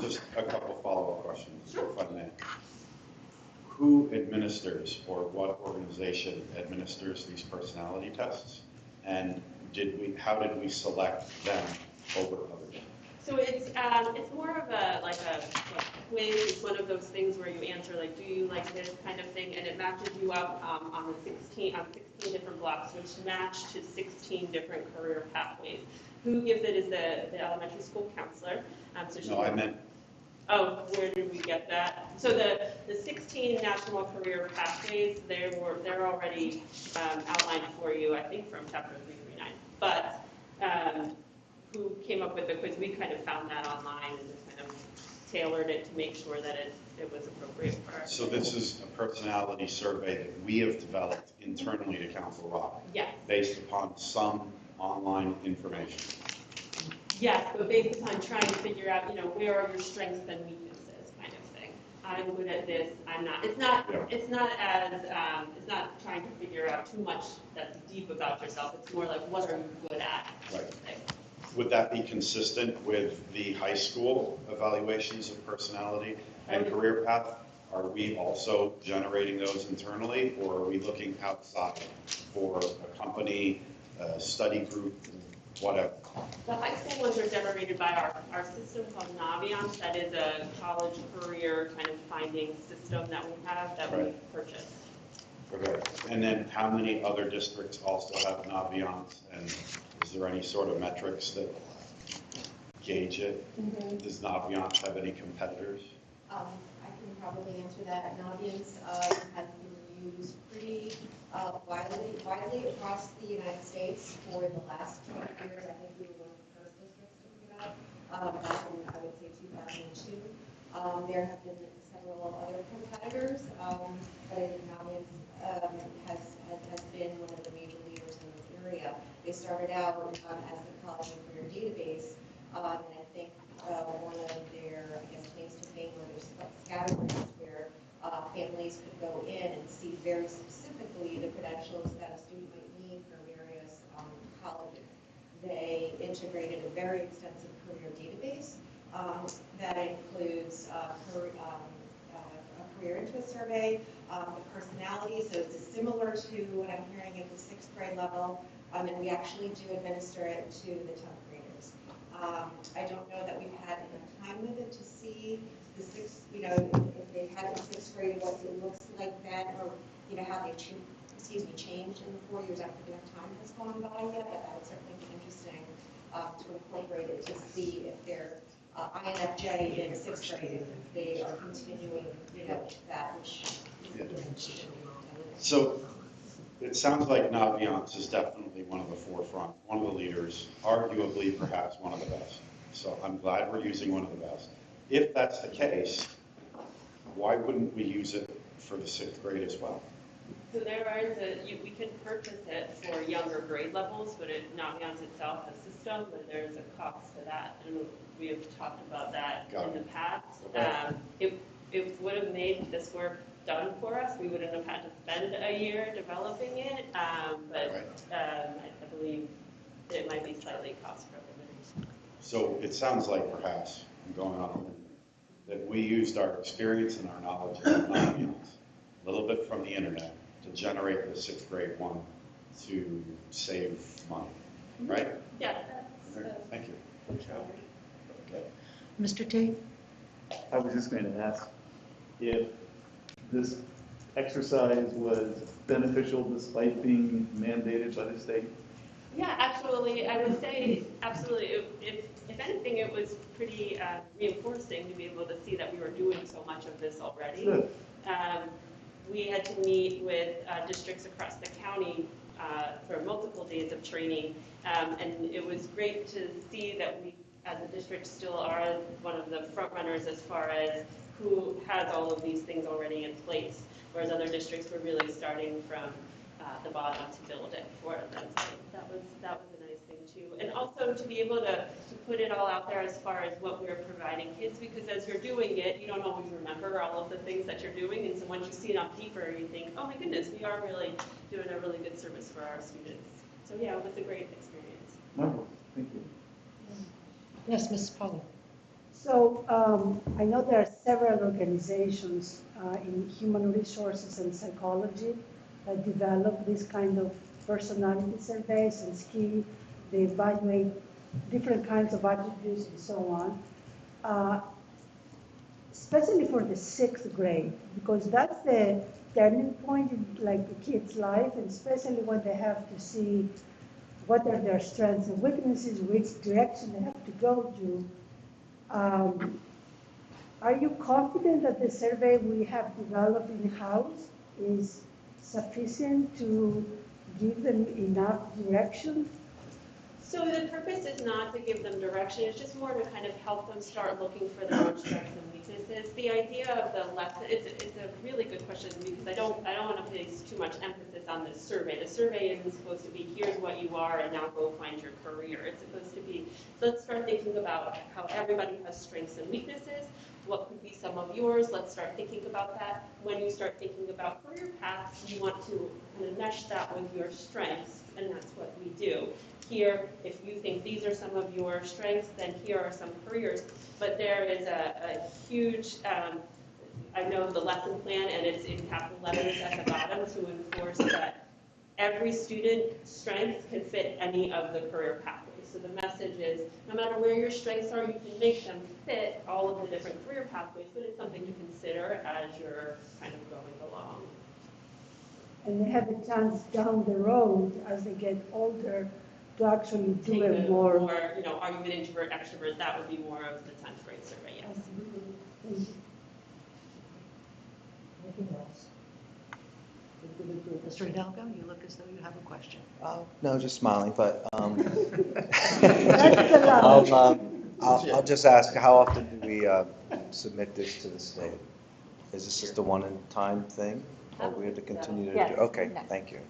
Speaker 13: Just a couple follow-up questions,
Speaker 17: Sure.
Speaker 13: if I may. Who administers, or what organization administers these personality tests? And how did we select them over others?
Speaker 17: So it's more of a quiz. It's one of those things where you answer like, do you like this kind of thing, and it matches you up on 16 different blocks, which match to 16 different career pathways. Who gives it is the elementary school counselor.
Speaker 13: No, I meant.
Speaker 17: Oh, where did we get that? So the 16 national career pathways, they're already outlined for you, I think, from chapter 339. But who came up with the quiz? We kind of found that online and just kind of tailored it to make sure that it was appropriate for us.
Speaker 13: So this is a personality survey that we have developed internally to Council Rock?
Speaker 17: Yes.
Speaker 13: Based upon some online information?
Speaker 17: Yes, but based upon trying to figure out, where are your strengths and weaknesses, kind of thing. I'm good at this. I'm not. It's not.
Speaker 13: Yeah.
Speaker 17: It's not trying to figure out too much that's deep about yourself. It's more like, what are you good at?
Speaker 13: Right. Would that be consistent with the high school evaluations of personality and career path? Are we also generating those internally, or are we looking outside for a company, a study group, whatever?
Speaker 17: The high school ones are generated by our system called Naviance. That is a college career kind of finding system that we have that we purchased.
Speaker 13: Okay. And then how many other districts also have Naviance, and is there any sort of metrics that gauge it? Mm-hmm. Does Naviance have any competitors?
Speaker 18: I can probably answer that. Naviance has been used pretty widely across the United States for the last 20 years. I think we were one of the first districts to pick it up back in, I would say, 2002. There have been several other competitors, but I think Naviance has been one of the major leaders in the area. They started out as the college and career database, and I think one of their, claims to fame were their categories where families could go in and see very specifically the credentials that a student might need for various colleges. They integrated a very extensive career database that includes a career interest survey, the personality, so it's similar to what I'm hearing at the 6th grade level, and we actually do administer it to the 10th graders. I don't know that we've had enough time with it to see the if they've had it in 6th grade, what it looks like then, or how they changed in the 4 years after enough time has gone by yet. But that would certainly be interesting to incorporate it to see if they're INFJ in 6th grade, if they are continuing, that which.
Speaker 13: Yeah. So it sounds like Naviance is definitely one of the forefront, one of the leaders, arguably perhaps one of the best. So I'm glad we're using one of the best. If that's the case, why wouldn't we use it for the 6th grade as well?
Speaker 17: So we can purchase it for younger grade levels, but Naviance itself, the system, but there's a cost to that, and we have talked about that in the past. Okay. It would have made this work done for us. We wouldn't have had to spend a year developing it, but I believe it might be slightly cost prohibitive.
Speaker 13: So it sounds like perhaps, I'm going on a limb, that we used our experience and our knowledge of Naviance, a little bit from the internet, to generate the 6th grade one to save money, right?
Speaker 17: Yeah.
Speaker 13: Thank you.
Speaker 3: Okay. Mr. Tate?
Speaker 4: I was just going to ask if this exercise was beneficial despite being mandated by the state.
Speaker 17: Yeah, absolutely. I would say absolutely. absolutely. If anything, it was pretty reinforcing to be able to see that we were doing so much of this already.
Speaker 4: Good.
Speaker 17: We had to meet with districts across the county for multiple days of training, and it was great to see that we, as a district, still are one of the front runners as far as who has all of these things already in place, whereas other districts were really starting from the bottom to build it for them. So that was a nice thing too. And also to be able to put it all out there as far as what we're providing kids, because as you're doing it, you don't always remember all of the things that you're doing. And so once you see it on paper, you think, oh my goodness, we are really doing a really good service for our students. So yeah, it was a great experience.
Speaker 4: Wonderful, thank you.
Speaker 3: Yes, Mrs. Polly.
Speaker 16: So I know there are several organizations in human resources and psychology that develop this kind of personality surveys and ski. They evaluate different kinds of attributes and so on, especially for the 6th grade, because that's the turning point in like the kid's life, and especially when they have to see what are their strengths and weaknesses, which direction they have to go to. Are you confident that the survey we have developed in-house is sufficient to give them enough direction?
Speaker 17: So the purpose is not to give them direction, it's just more to kind of help them start looking for their own strengths and weaknesses. The idea of the lesson, it's a really good question, because I don't want to place too much emphasis on this survey. The survey isn't supposed to be, here's what you are and now go find your career. It's supposed to be, let's start thinking about how everybody has strengths and weaknesses. What could be some of yours? Let's start thinking about that. When you start thinking about career paths, you want to kind of mesh that with your strengths, and that's what we do. Here, if you think these are some of your strengths, then here are some careers. But there is a huge, I know the lesson plan, and it's in capital letters at the bottom to enforce that every student's strengths can fit any of the career pathways. So the message is, no matter where your strengths are, you can make them fit all of the different career pathways, but it's something to consider as you're kind of going along.
Speaker 16: And they have a chance down the road as they get older to actually do
Speaker 17: Take
Speaker 16: it
Speaker 17: the
Speaker 16: more.
Speaker 17: you know, are you an introvert, extrovert? That would be more of the 10th grade survey, yes.
Speaker 16: Thank you.
Speaker 3: Anything else? Mr. Hidalgo, you look as though you have a question.
Speaker 19: No, just smiling, but
Speaker 16: That's allowed.
Speaker 19: I'll just ask, how often do we submit this to the state? Is this just a one-time thing, or we have to continue to do?
Speaker 8: Yes.
Speaker 19: Okay,
Speaker 8: No.
Speaker 19: thank you.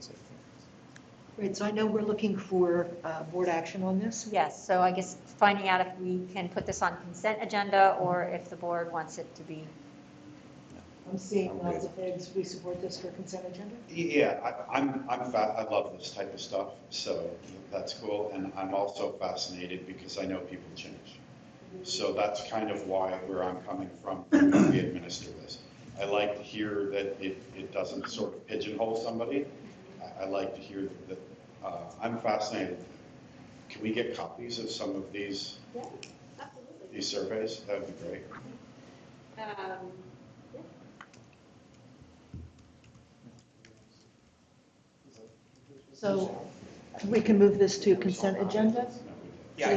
Speaker 3: Great, so I know we're looking for board action on this.
Speaker 8: Yes, so I guess finding out if we can put this on consent agenda or if the board wants it to be.
Speaker 3: I'm seeing lots of things. We support this for consent agenda.
Speaker 13: Yeah, I love this type of stuff, so that's cool. And I'm also fascinated because I know people change. So that's kind of where I'm coming from when we administer this. I like to hear that it doesn't sort of pigeonhole somebody. I like to hear that I'm fascinated. Can we get copies of some of these?
Speaker 17: Yeah, absolutely.
Speaker 13: These surveys? That would be great.
Speaker 17: Yeah.
Speaker 3: So we can move this to consent agenda?
Speaker 15: Yeah,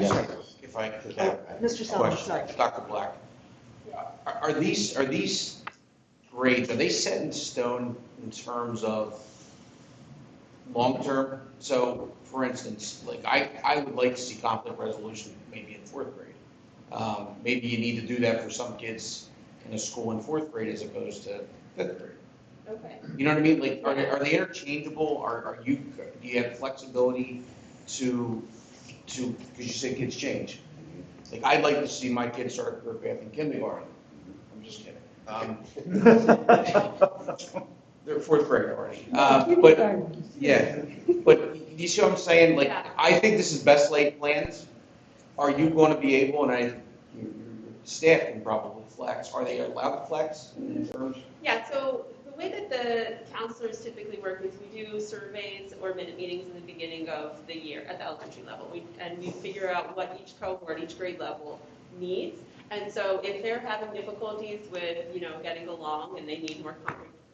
Speaker 15: if I could have a
Speaker 3: Mr. Solomon,
Speaker 15: question.
Speaker 3: sorry.
Speaker 15: Dr. Black, are these grades, are they set in stone in terms of long-term? So, for instance, like I would like to see conflict resolution maybe in 4th grade. Maybe you need to do that for some kids in a school in 4th grade as opposed to 5th grade.
Speaker 17: Okay.
Speaker 15: You know what I mean? Like, are they interchangeable? Do you have flexibility to, because you say kids change. Like, I'd like to see my kids start a career path in kindergarten. I'm just kidding. They're 4th grade already. But, yeah, but you see what I'm saying? Like, I think this is best laid plans. Are you going to be able, and your staff can probably flex, are they allowed to flex in terms?
Speaker 17: Yeah, so the way that the counselors typically work is we do surveys or minute meetings in the beginning of the year at the elementary level. We figure out what each cohort, each grade level needs. And so if they're having difficulties with, getting along and they need more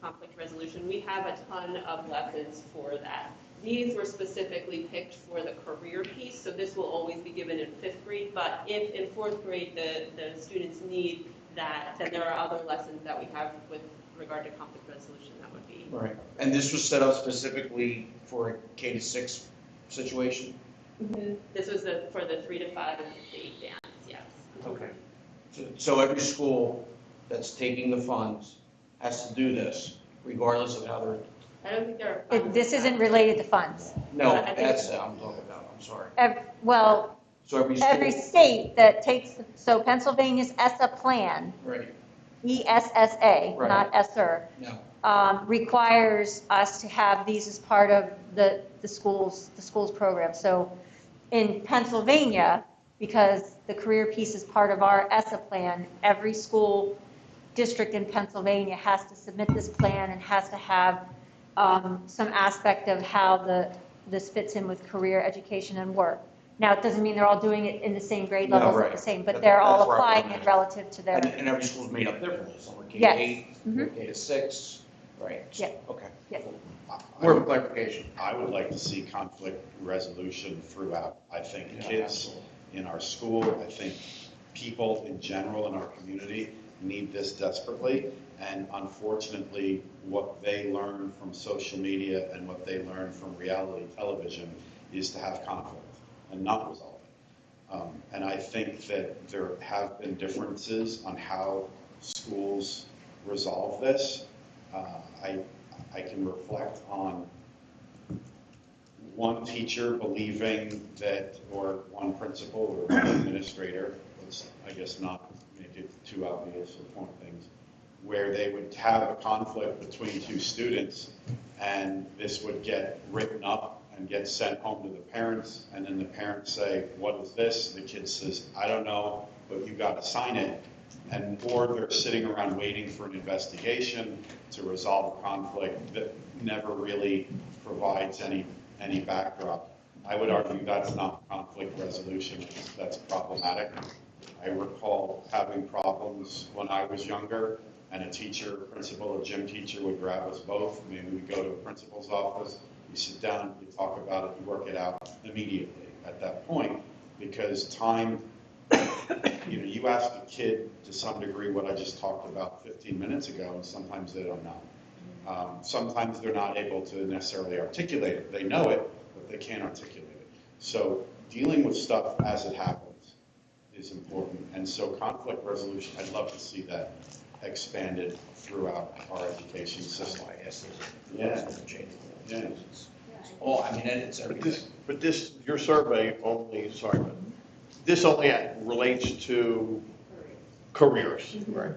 Speaker 17: conflict resolution, we have a ton of lessons for that.
Speaker 12: These were specifically picked for the career piece, so this will always be given in 5th grade, but if in 4th grade the students need that, then there are other lessons that we have with regard to conflict resolution that would be.
Speaker 15: Right. And this was set up specifically for a K to 6 situation?
Speaker 12: This was for the 3 to 5 and the 8 bands, yes.
Speaker 15: Okay. So every school that's taking the funds has to do this, regardless of how they're.
Speaker 12: I don't think there are.
Speaker 8: This isn't related to funds.
Speaker 15: No, that's I'm talking about. I'm sorry.
Speaker 8: Well,
Speaker 15: So every school.
Speaker 8: every state that takes, so Pennsylvania's ESSA plan,
Speaker 15: Right.
Speaker 8: ESSA,
Speaker 15: Right.
Speaker 8: not ESSER,
Speaker 15: No.
Speaker 8: requires us to have these as part of the school's program. So in Pennsylvania, because the career piece is part of our ESSA plan, every school district in Pennsylvania has to submit this plan and has to have some aspect of how this fits in with career education and work. Now, it doesn't mean they're all doing it in the same grade
Speaker 15: No,
Speaker 8: levels
Speaker 15: right.
Speaker 8: at the same, but
Speaker 15: That-
Speaker 8: they're all
Speaker 15: that's where I'm
Speaker 8: applying
Speaker 15: at.
Speaker 8: it relative to their.
Speaker 15: And every school's made up differently. Some are K to
Speaker 8: Yes.
Speaker 15: 8,
Speaker 8: Mhm.
Speaker 15: K to 6. Right.
Speaker 8: Yeah.
Speaker 15: Okay.
Speaker 8: Yeah.
Speaker 15: More of a clarification.
Speaker 13: I would like to see conflict resolution throughout. I think
Speaker 15: Yeah,
Speaker 13: kids
Speaker 15: absolutely.
Speaker 13: in our school, I think people in general in our community need this desperately. And unfortunately, what they learn from social media and what they learn from reality television is to have conflict and not resolve it. And I think that there have been differences on how schools resolve this. I can reflect on one teacher believing that, or one principal or one administrator, let's, I guess not make it too obvious or point things, where they would have a conflict between two students and this would get written up and get sent home to the parents, and then the parents say, what is this? The kid says, I don't know, but you got to sign it. And or they're sitting around waiting for an investigation to resolve a conflict that never really provides any backdrop. I would argue that's not conflict resolution, that's problematic. I recall having problems when I was younger, and a teacher, principal, a gym teacher would grab us both. Maybe we go to a principal's office, you sit down, you talk about it, you work it out immediately at that point, because time, you ask a kid to some degree what I just talked about 15 minutes ago, and sometimes they don't know. Sometimes they're not able to necessarily articulate it. They know it, but they can't articulate it. So dealing with stuff as it happens is important. And so conflict resolution, I'd love to see that expanded throughout our education system. Yeah. Yeah.
Speaker 15: Oh, I mean, it's everything.
Speaker 1: But this, your survey only, sorry, but this only relates to careers. Right.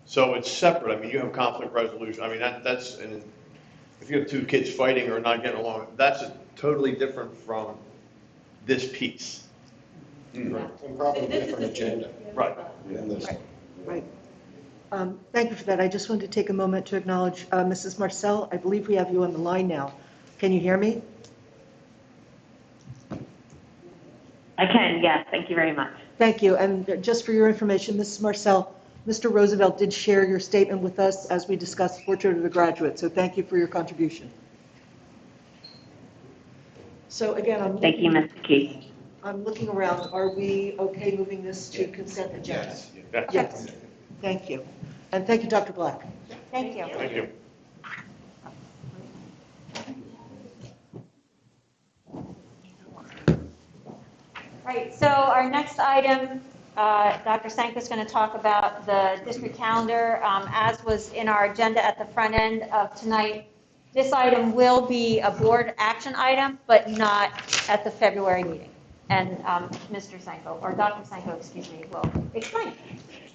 Speaker 1: So it's separate. I mean, you have conflict resolution. I mean, that's, and if you have two kids fighting or not getting along, that's totally different from this piece.
Speaker 14: And probably different agenda.
Speaker 1: Right.
Speaker 14: Than this.
Speaker 3: Right. Thank you for that. I just wanted to take a moment to acknowledge Mrs. Marcel. I believe we have you on the line now. Can you hear me?
Speaker 20: I can, yes. Thank you very much.
Speaker 3: Thank you. And just for your information, Mrs. Marcel, Mr. Roosevelt did share your statement with us as we discussed Portrait of a Graduate. So thank you for your contribution. So again,
Speaker 20: Thank you, Ms. Keith.
Speaker 3: I'm looking around. Are we okay moving this to consent agenda?
Speaker 13: Yes.
Speaker 3: Yes. Thank you. And thank you, Dr. Black.
Speaker 8: Thank you.
Speaker 1: Thank you.
Speaker 8: Right, so our next item, Dr. Sanko is going to talk about the district calendar. As was in our agenda at the front end of tonight, this item will be a board action item, but not at the February meeting. And Mr. Sanko, or Dr. Sanko, excuse me, will explain.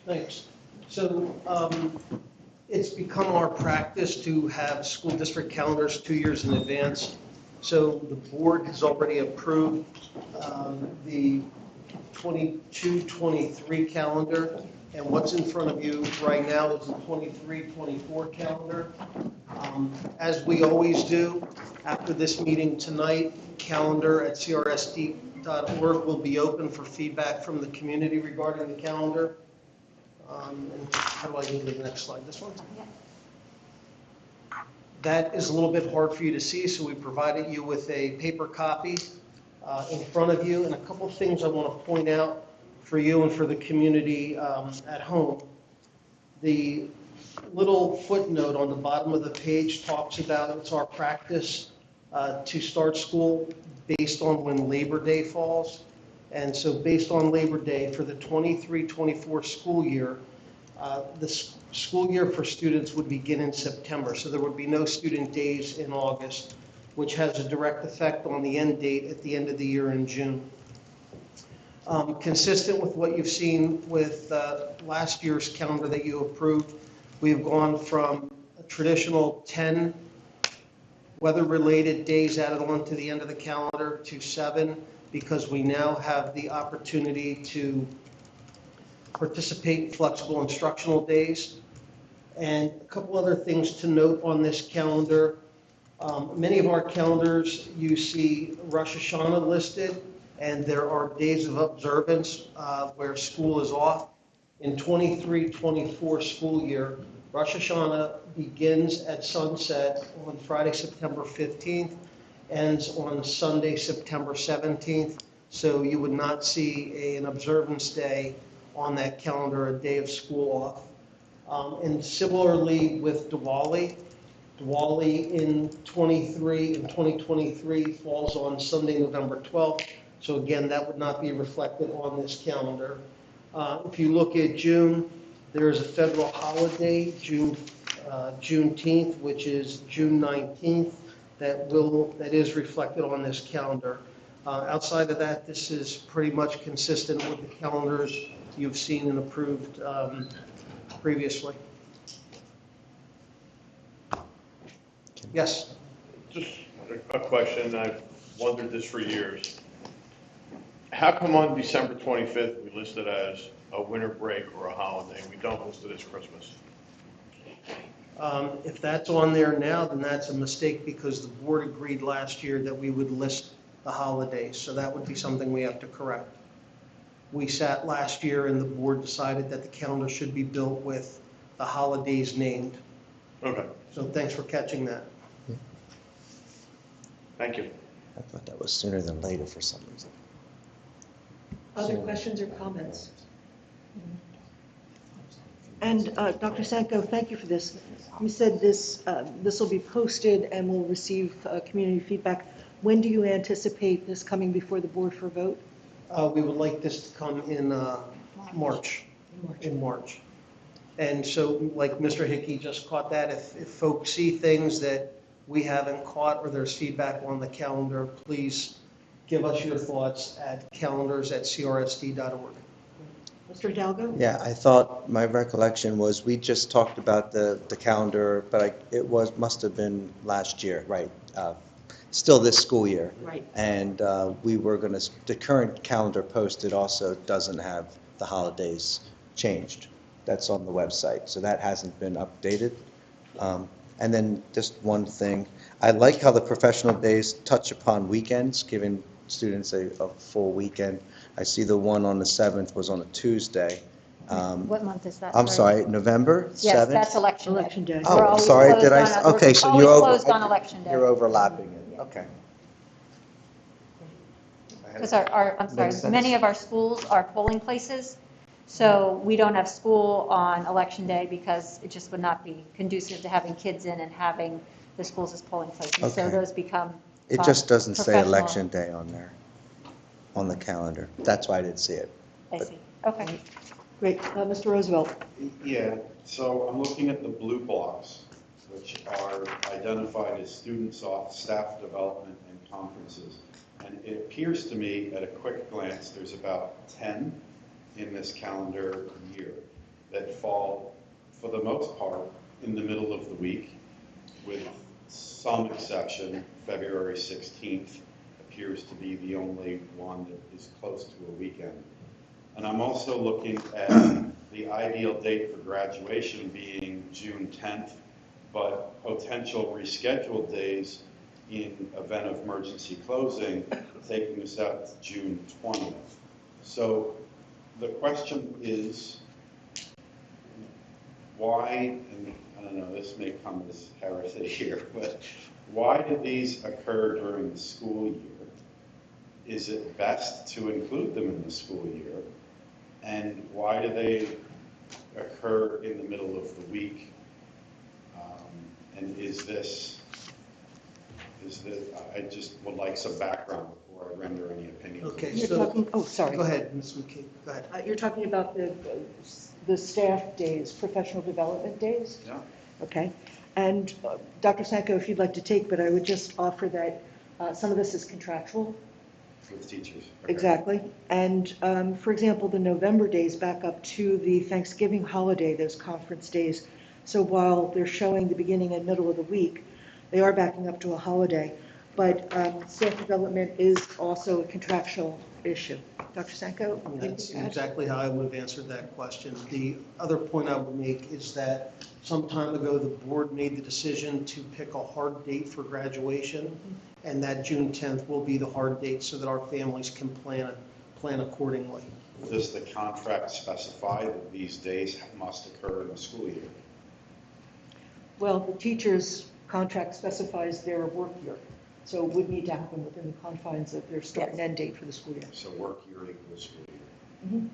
Speaker 5: Thanks. So it's become our practice to have school district calendars 2 years in advance. So the board has already approved the 22-23 calendar. And what's in front of you right now is the 23-24 calendar. As we always do, after this meeting tonight, calendar at crsd.org will be open for feedback from the community regarding the calendar. And how do I go to the next slide? This one? That is a little bit hard for you to see, so we provided you with a paper copy in front of you. And a couple of things I want to point out for you and for the community at home. The little footnote on the bottom of the page talks about it's our practice to start school based on when Labor Day falls. And so based on Labor Day for the 23-24 school year, the school year for students would begin in September. So there would be no student days in August, which has a direct effect on the end date at the end of the year in June. Consistent with what you've seen with last year's calendar that you approved, we've gone from a traditional 10 weather-related days added on to the end of the calendar to 7, because we now have the opportunity to participate in flexible instructional days. And a couple other things to note on this calendar. Many of our calendars, you see Rosh Hashanah listed, and there are days of observance where school is off. In 23-24 school year, Rosh Hashanah begins at sunset on Friday, September 15th, ends on Sunday, September 17th. So you would not see an observance day on that calendar, a day of school off. And similarly with Diwali in 2023 falls on Sunday, November 12th. So again, that would not be reflected on this calendar. If you look at June, there is a federal holiday, Juneteenth, which is June 19th, that is reflected on this calendar. Outside of that, this is pretty much consistent with the calendars you've seen and approved previously. Yes?
Speaker 1: Just a question, I've wondered this for years. How come on December 25th we list it as a winter break or a holiday? We don't list it as Christmas.
Speaker 5: If that's on there now, then that's a mistake, because the board agreed last year that we would list the holidays. So that would be something we have to correct. We sat last year and the board decided that the calendar should be built with the holidays named.
Speaker 1: Okay,
Speaker 5: So thanks for catching that.
Speaker 1: thank you.
Speaker 19: I thought that was sooner than later for some reason.
Speaker 3: Other questions or comments? And Dr. Sanko, thank you for this. You said this will be posted and will receive community feedback. When do you anticipate this coming before the board for a vote?
Speaker 5: We would like this to come in March. In March. And so, like Mr. Hickey just caught that, if folks see things that we haven't caught or there's feedback on the calendar, please give us your thoughts at calendars@crsd.org.
Speaker 3: Mr. Hidalgo?
Speaker 7: Yeah, I thought, my recollection was, we just talked about the calendar, but it must have been last year, right? Still this school year.
Speaker 3: Right.
Speaker 7: And we were going to, the current calendar posted also doesn't have the holidays changed. That's on the website, so that hasn't been updated. And then just one thing, I like how the professional days touch upon weekends, giving students a full weekend. I see the one on the 7th was on a Tuesday.
Speaker 8: What month is that?
Speaker 7: I'm sorry, November 7th?
Speaker 8: Yes, that's election day.
Speaker 3: Election day.
Speaker 7: Oh,
Speaker 8: We're
Speaker 7: I'm
Speaker 8: always
Speaker 7: sorry,
Speaker 8: closed
Speaker 7: did I,
Speaker 8: on-
Speaker 7: okay, so
Speaker 8: we're
Speaker 7: you're
Speaker 8: always
Speaker 7: over.
Speaker 8: closed on election day.
Speaker 7: You're overlapping it, okay.
Speaker 8: Because I'm sorry,
Speaker 7: Makes sense.
Speaker 8: many of our schools are polling places, so we don't have school on election day because it just would not be conducive to having kids in and having the schools as polling places. So
Speaker 7: Okay.
Speaker 8: those become
Speaker 7: It just doesn't say
Speaker 8: professional.
Speaker 7: election day on there, on the calendar. That's why I didn't see it.
Speaker 8: I see, okay.
Speaker 3: Great. Mr. Roosevelt?
Speaker 13: Yeah, so I'm looking at the blue blocks, which are identified as student staff development and conferences. And it appears to me, at a quick glance, there's about 10 in this calendar year that fall, for the most part, in the middle of the week, with some exception. February 16th appears to be the only one that is close to a weekend. And I'm also looking at the ideal date for graduation being June 10th, but potential rescheduled days in event of emergency closing, taking us out to June 20th. So the question is, why, and I don't know, this may come as heresy here, but why do these occur during the school year? Is it best to include them in the school year? And why do they occur in the middle of the week? And I just would like some background before I render any opinion.
Speaker 5: Okay,
Speaker 3: You're
Speaker 5: so.
Speaker 3: talking, oh, sorry.
Speaker 5: Go ahead, Ms. McKee, go ahead.
Speaker 3: You're talking about the staff days, professional development days?
Speaker 13: Yeah.
Speaker 3: Okay. And Dr. Sanko, if you'd like to take, but I would just offer that some of this is contractual.
Speaker 13: With teachers. Okay.
Speaker 3: Exactly. And for example, the November days back up to the Thanksgiving holiday, those conference days. So while they're showing the beginning and middle of the week, they are backing up to a holiday. But staff development is also a contractual issue. Dr. Sanko?
Speaker 5: That's
Speaker 3: anything to add?
Speaker 5: exactly how I would have answered that question. The other point I would make is that some time ago, the board made the decision to pick a hard date for graduation, and that June 10th will be the hard date so that our families can plan accordingly.
Speaker 13: Does the contract specify that these days must occur in the school year?
Speaker 3: Well, the teacher's contract specifies their work year. So it would need to happen within the confines of their start and end date for the school year.
Speaker 13: So work year equals school year.
Speaker 3: Mhm.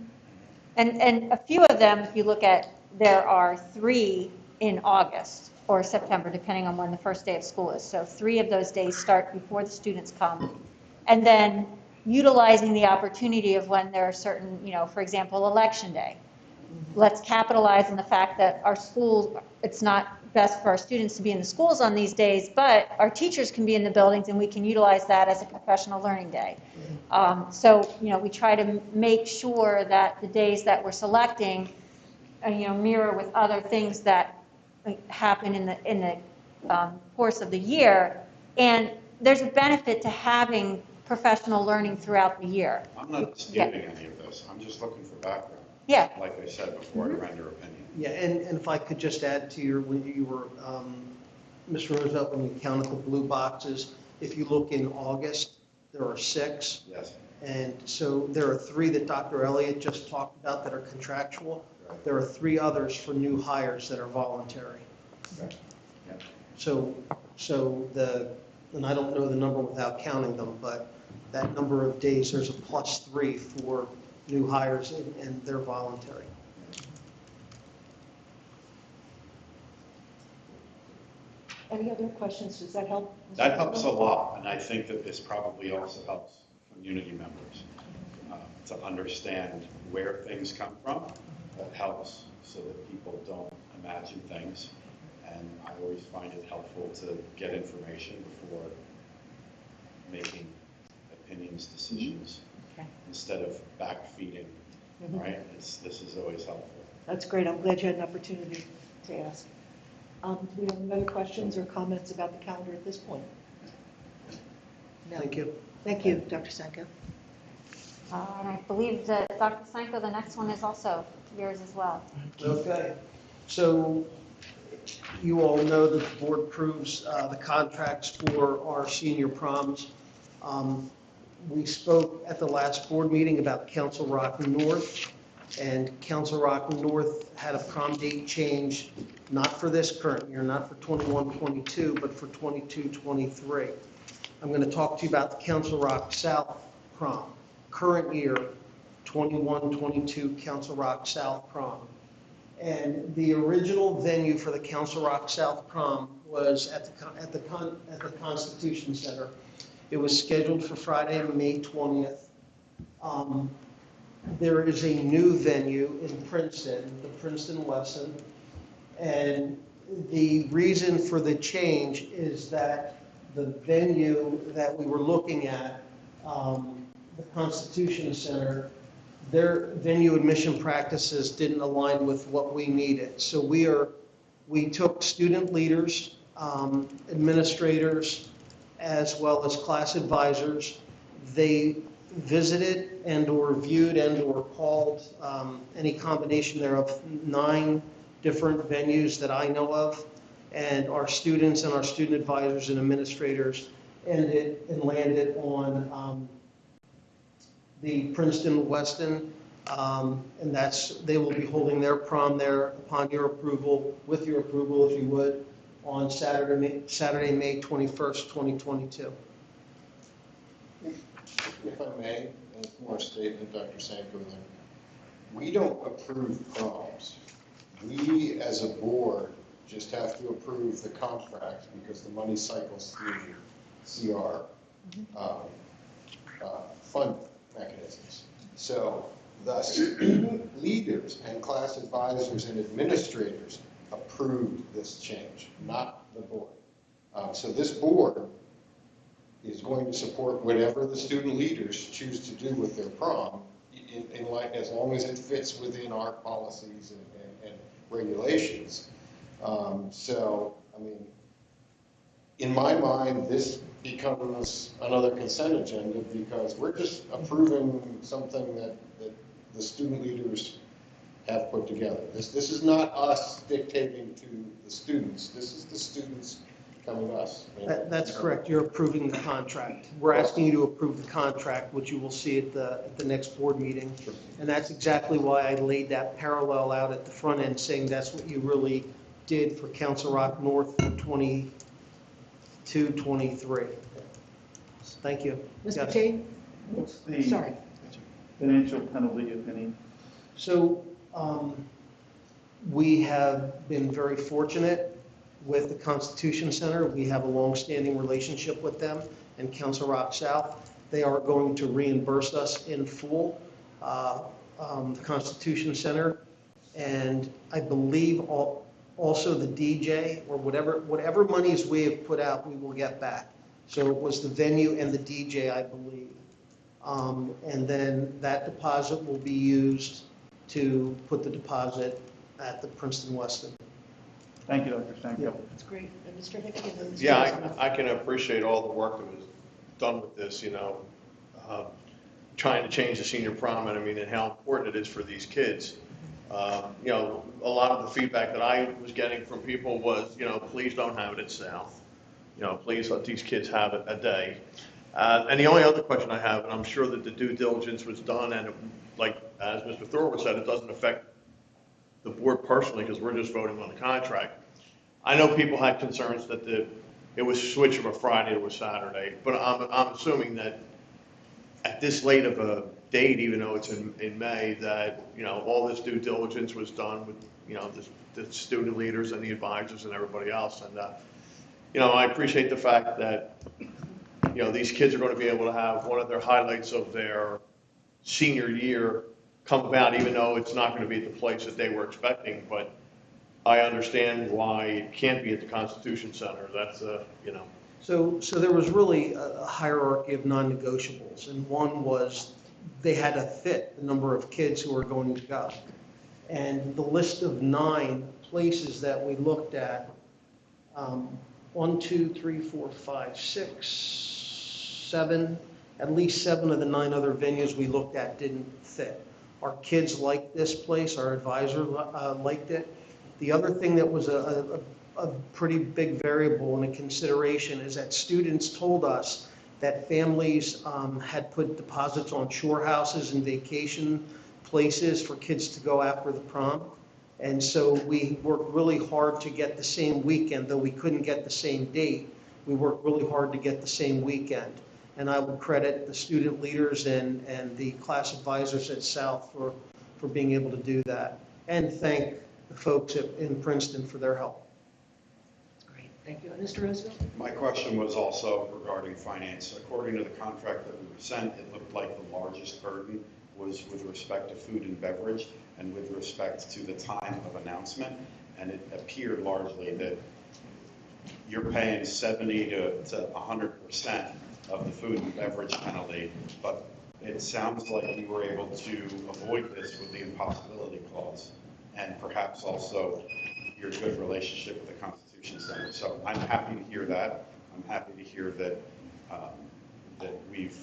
Speaker 8: And a few of them, if you look at, there are 3 in August or September, depending on when the first day of school is. So 3 of those days start before the students come. And then utilizing the opportunity of when there are certain, for example, election day. Let's capitalize on the fact that our schools, it's not best for our students to be in the schools on these days, but our teachers can be in the buildings and we can utilize that as a professional learning day. So, we try to make sure that the days that we're selecting, mirror with other things that happen in the course of the year. And there's a benefit to having professional learning throughout the year.
Speaker 13: I'm not disputing any of this. I'm just looking for background.
Speaker 8: Yeah.
Speaker 13: Like I said before, I render opinion.
Speaker 5: Yeah, and if I could just add to when you were, Mr. Roosevelt, when you counted the blue boxes, if you look in August, there are 6.
Speaker 13: Yes.
Speaker 5: And so there are 3 that Dr. Elliott just talked about that are contractual. Right. There are 3 others for new hires that are voluntary.
Speaker 13: Okay. Yeah.
Speaker 5: So and I don't know the number without counting them, but that number of days, there's a +3 for new hires and they're voluntary.
Speaker 3: Any other questions? Does that help?
Speaker 13: That helps a lot, and I think that this probably also helps community members to understand where things come from. That helps so that people don't imagine things, and I always find it helpful to get information before making opinions, decisions, instead of back-feeding, right? This is always helpful.
Speaker 3: That's great. I'm glad you had an opportunity to ask. Do we have any other questions or comments about the calendar at this point? No.
Speaker 5: Thank you.
Speaker 3: Thank you, Dr. Sanko.
Speaker 8: And I believe that Dr. Sanko, the next one is also yours as well.
Speaker 5: Okay. So you all know that the board approves the contracts for our senior proms. We spoke at the last board meeting about Council Rock North, and Council Rock North had a prom date change, not for this current year, not for 21-22, but for 22-23. I'm going to talk to you about the Council Rock South prom, current year, 21-22 Council Rock South prom. And the original venue for the Council Rock South prom was at the Constitution Center. It was scheduled for Friday, May 20th. There is a new venue in Princeton, the Princeton Wesson, and the reason for the change is that the venue that we were looking at, the Constitution Center, their venue admission practices didn't align with what we needed. So we took student leaders, administrators, as well as class advisors. They visited and or viewed and or called any combination thereof 9 different venues that I know of, and our students and our student advisors and administrators landed on the Princeton Weston. And they will be holding their prom there upon your approval, with your approval, if you would, on Saturday, May 21st, 2022.
Speaker 14: If I may, and it's more a statement, Dr. Sanko, than we don't approve proms. We, as a board, just have to approve the contract because the money cycles through CR fund mechanisms. So the student leaders and class advisors and administrators approved this change, not the board. So this board is going to support whatever the student leaders choose to do with their prom, as long as it fits within our policies and regulations. So, I mean, in my mind, this becomes another consent agenda because we're just approving something that the student leaders have put together. This is not us dictating to the students. This is the students coming to us.
Speaker 5: That's correct. You're approving the contract. We're asking you to approve the contract, which you will see at the next board meeting. And that's exactly why I laid that parallel out at the front end, saying that's what you really did for Council Rock North for 22-23. Thank you.
Speaker 3: Mr.
Speaker 5: Yes.
Speaker 3: Tate?
Speaker 4: What's the
Speaker 3: Sorry.
Speaker 4: financial penalty, if any?
Speaker 5: So we have been very fortunate with the Constitution Center. We have a long-standing relationship with them and Council Rock South. They are going to reimburse us in full, the Constitution Center. And I believe also the DJ or whatever monies we have put out, we will get back. So it was the venue and the DJ, I believe. And then that deposit will be used to put the deposit at the Princeton Weston.
Speaker 4: Thank you, Dr. Stanko.
Speaker 3: That's great. And Mr. Hickey and then Mr.
Speaker 1: Yeah,
Speaker 3: Rosenberg.
Speaker 1: I can appreciate all the work that was done with this, trying to change the senior prom, and I mean, and how important it is for these kids. A lot of the feedback that I was getting from people was, please don't have it at South. Please let these kids have it a day. And the only other question I have, and I'm sure that the due diligence was done, and like as Mr. Thorowitz said, it doesn't affect the board personally because we're just voting on the contract. I know people had concerns that it was switched from a Friday to a Saturday, but I'm assuming that at this late of a date, even though it's in May, that all this due diligence was done with the student leaders and the advisors and everybody else, and I appreciate the fact that these kids are going to be able to have one of their highlights of their senior year come about, even though it's not going to be at the place that they were expecting, but I understand why it can't be at the Constitution Center. That's,
Speaker 5: So there was really a hierarchy of non-negotiables, and one was they had to fit the number of kids who were going to go. And the list of 9 places that we looked at, 1, 2, 3, 4, 5, 6, 7, at least 7 of the 9 other venues we looked at didn't fit. Our kids liked this place, our advisor liked it. The other thing that was a pretty big variable and a consideration is that students told us that families had put deposits on shore houses and vacation places for kids to go after the prom. And so we worked really hard to get the same weekend, though we couldn't get the same date. We worked really hard to get the same weekend. And I would credit the student leaders and the class advisors at South for being able to do that. And thank the folks in Princeton for their help.
Speaker 3: Great. Thank you. And Mr. Roosevelt?
Speaker 13: My question was also regarding finance. According to the contract that we were sent, it looked like the largest burden was with respect to food and beverage and with respect to the time of announcement. And it appeared largely that you're paying 70 to 100% of the food and beverage penalty, but it sounds like you were able to avoid this with the impossibility clause and perhaps also your good relationship with the Constitution Center. So I'm happy to hear that. I'm happy to hear that that we've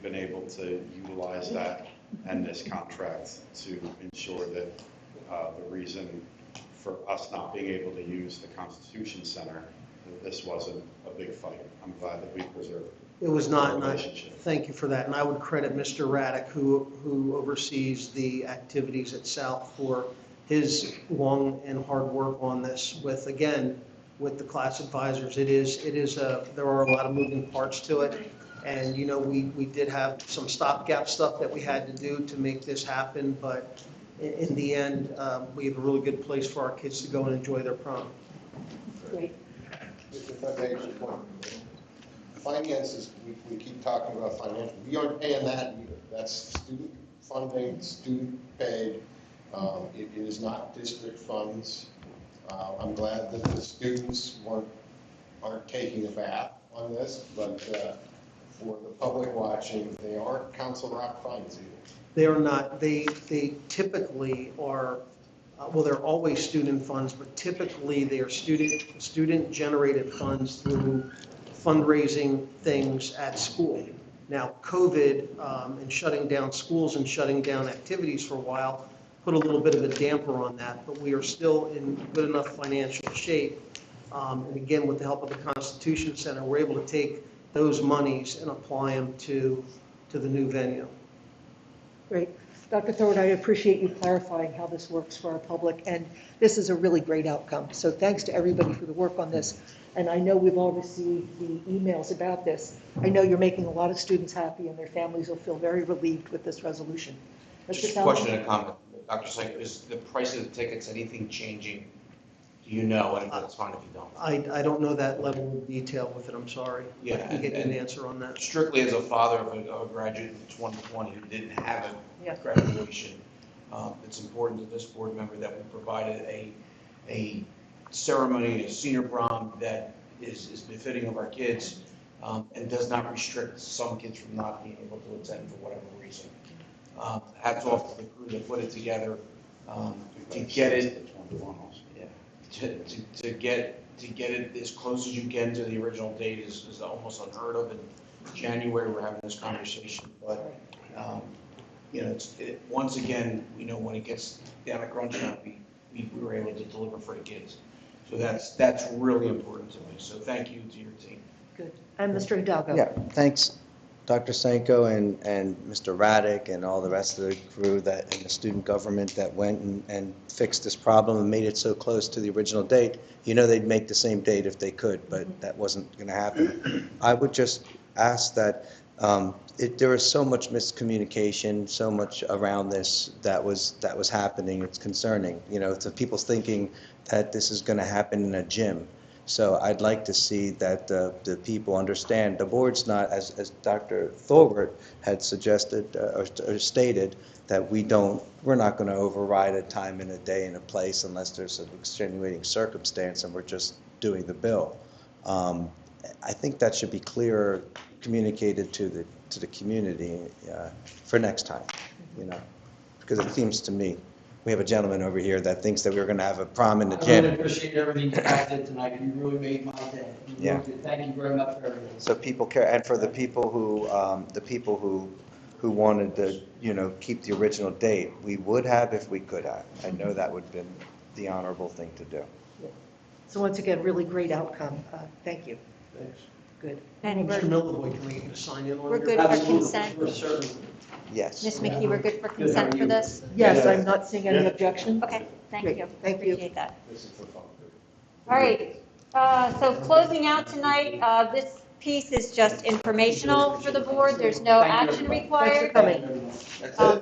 Speaker 13: been able to utilize that and this contract to ensure that the reason for us not being able to use the Constitution Center, that this wasn't a big fight. I'm glad that we preserved it.
Speaker 5: It was not,
Speaker 13: relationship.
Speaker 5: thank you for that. And I would credit Mr. Raddick, who oversees the activities at South, for his long and hard work on this with, again, with the class advisors. There are a lot of moving parts to it. And, you know, we did have some stopgap stuff that we had to do to make this happen. But in the end, we have a really good place for our kids to go and enjoy their prom.
Speaker 3: Great.
Speaker 14: If I may just one. Finances, we keep talking about financial. We aren't paying that either. That's student funding, student paid. It is not district funds. I'm glad that the students aren't taking a bath on this, but for the public watching, they aren't Council Rock funds either.
Speaker 5: They are not, they typically are, well, they're always student funds, but typically they are student-generated funds through fundraising things at school. Now, COVID and shutting down schools and shutting down activities for a while put a little bit of a damper on that, but we are still in good enough financial shape. And again, with the help of the Constitution Center, we're able to take those monies and apply them to the new venue.
Speaker 3: Great. Dr. Thorne, I appreciate you clarifying how this works for our public, and this is a really great outcome. So thanks to everybody for the work on this. And I know we've all received the emails about this. I know you're making a lot of students happy, and their families will feel very relieved with this resolution.
Speaker 15: Just a question and a comment. Dr. Sank, is the price of the tickets, anything changing? Do you know? And that's fine if you don't.
Speaker 5: I don't know that level of detail with it, I'm sorry.
Speaker 15: Yeah,
Speaker 5: I can get you an answer on that.
Speaker 15: Strictly as a father of a graduate in 2020 who didn't have a graduation, it's important to this board member that we provided a ceremony, a senior prom that is befitting of our kids and does not restrict some kids from not being able to attend for whatever reason. Hats off to the crew that put it together to get it. To get it as close as you can to the original date is almost unheard of. In January, we're having this conversation, but you know, once again, you know, when it gets down to crunch time, we were able to deliver for the kids. So that's really important to me. So thank you to your team.
Speaker 3: Good. And Mr. Hidalgo.
Speaker 7: Yeah, thanks, Dr. Sanko and Mr. Raddick and all the rest of the crew and the student government that went and fixed this problem and made it so close to the original date. You know, they'd make the same date if they could, but that wasn't going to happen. I would just ask that there was so much miscommunication, so much around this that was happening. It's concerning, you know, to people thinking that this is going to happen in a gym. So I'd like to see that the people understand. The board's not, as Dr. Thorwart had suggested or stated, that we're not going to override a time and a day and a place unless there's an extenuating circumstance and we're just doing the bill. I think that should be clearer communicated to the community for next time, you know, because it seems to me. We have a gentleman over here that thinks that we're going to have a prom in the gym.
Speaker 21: I really appreciate everything you guys did tonight. You really made my day.
Speaker 7: Yeah.
Speaker 21: Thank you very much for everything.
Speaker 7: So people care, and for the people who wanted to, you know, keep the original date, we would have if we could have. I know that would have been the honorable thing to do.
Speaker 3: So once again, really great outcome. Thank you.
Speaker 5: Thanks.
Speaker 3: Good.
Speaker 5: And Mr. Milliboy, can we get a sign in on
Speaker 8: We're
Speaker 5: your-
Speaker 8: good for consent.
Speaker 5: For certain.
Speaker 7: Yes.
Speaker 8: Ms. McKee, we're good for consent for this?
Speaker 3: Yes, I'm not seeing any objection.
Speaker 8: Okay, thank
Speaker 3: Great.
Speaker 8: you.
Speaker 3: Thank you.
Speaker 8: Appreciate that.
Speaker 14: This is for fun.
Speaker 8: All right, so closing out tonight, this piece is just informational for the board. There's no action required.
Speaker 3: Thanks for coming.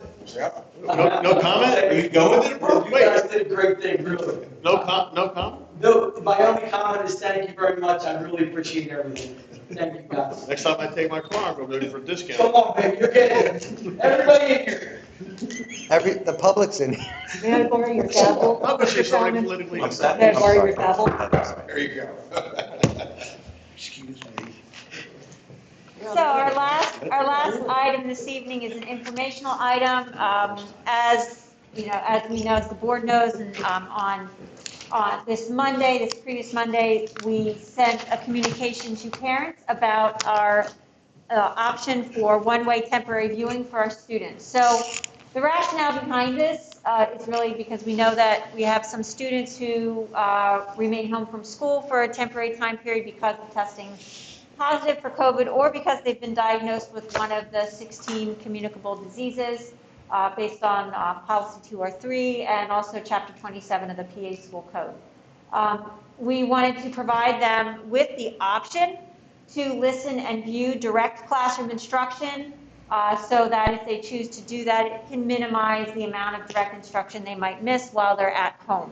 Speaker 1: No comment? Are you going with it?
Speaker 21: You guys did a great thing, really.
Speaker 1: No comment?
Speaker 21: No, my only comment is thank you very much. I really appreciate everything. Thank you, guys.
Speaker 1: Next time I take my car, I'm going to go for a discount.
Speaker 21: Come on, baby, you're getting everybody in here.
Speaker 7: The public's in here.
Speaker 3: May I borrow your gavel?
Speaker 1: I'm going to say
Speaker 3: Mr.
Speaker 1: something
Speaker 3: Salmon?
Speaker 1: politically.
Speaker 3: May I borrow your gavel?
Speaker 1: There you go. Excuse me.
Speaker 8: So our last item this evening is an informational item. As you know, as we know, as the board knows, and on this previous Monday, we sent a communication to parents about our option for one-way temporary viewing for our students. So the rationale behind this is really because we know that we have some students who remain home from school for a temporary time period because of testing positive for COVID or because they've been diagnosed with one of the 16 communicable diseases based on policy 203 and also chapter 27 of the PA school code. We wanted to provide them with the option to listen and view direct classroom instruction so that if they choose to do that, it can minimize the amount of direct instruction they might miss while they're at home.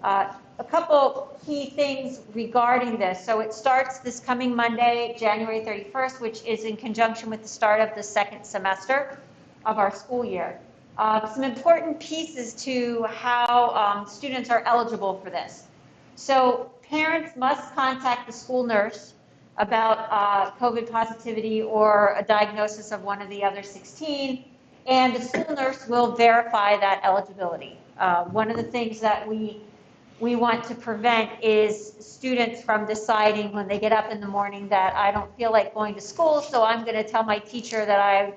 Speaker 8: A couple key things regarding this. So it starts this coming Monday, January 31st, which is in conjunction with the start of the second semester of our school year. Some important pieces to how students are eligible for this. So parents must contact the school nurse about COVID positivity or a diagnosis of one of the other 16, and the school nurse will verify that eligibility. One of the things that we want to prevent is students from deciding when they get up in the morning that I don't feel like going to school, so I'm going to tell my teacher that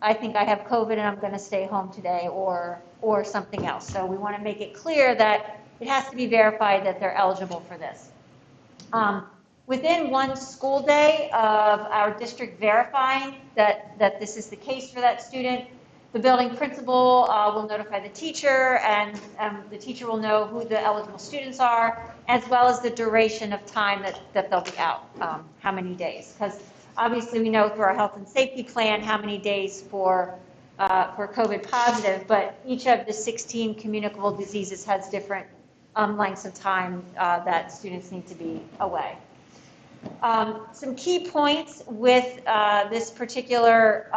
Speaker 8: I think I have COVID and I'm going to stay home today, or something else. So we want to make it clear that it has to be verified that they're eligible for this. Within one school day of our district verifying that this is the case for that student, the building principal will notify the teacher, and the teacher will know who the eligible students are, as well as the duration of time that they'll be out, how many days. Because obviously we know through our health and safety plan how many days for COVID positive, but each of the 16 communicable diseases has different lengths of time that students need to be away. Some key points with this particular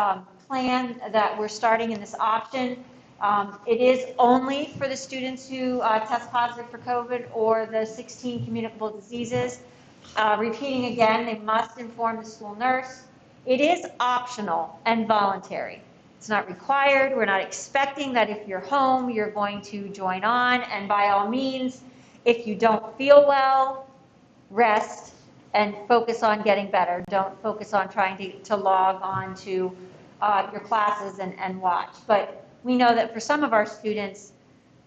Speaker 8: plan that we're starting in this option. It is only for the students who test positive for COVID or the 16 communicable diseases. Repeating again, they must inform the school nurse. It is optional and voluntary. It's not required. We're not expecting that if you're home, you're going to join on. And by all means, if you don't feel well, rest and focus on getting better. Don't focus on trying to log on to your classes and watch. But we know that for some of our students,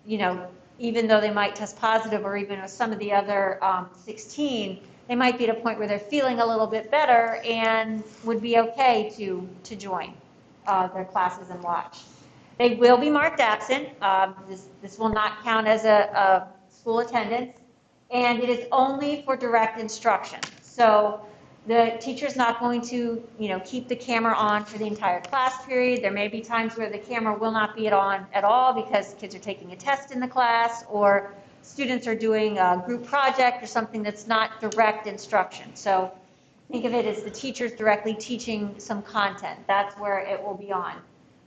Speaker 8: you know, even though they might test positive, or even with some of the other 16, they might be at a point where they're feeling a little bit better and would be okay to join their classes and watch. They will be marked absent. This will not count as a school attendance, and it is only for direct instruction. So the teacher's not going to, you know, keep the camera on for the entire class period. There may be times where the camera will not be on at all because kids are taking a test in the class, or students are doing a group project or something that's not direct instruction. So think of it as the teacher's directly teaching some content. That's where it will be on.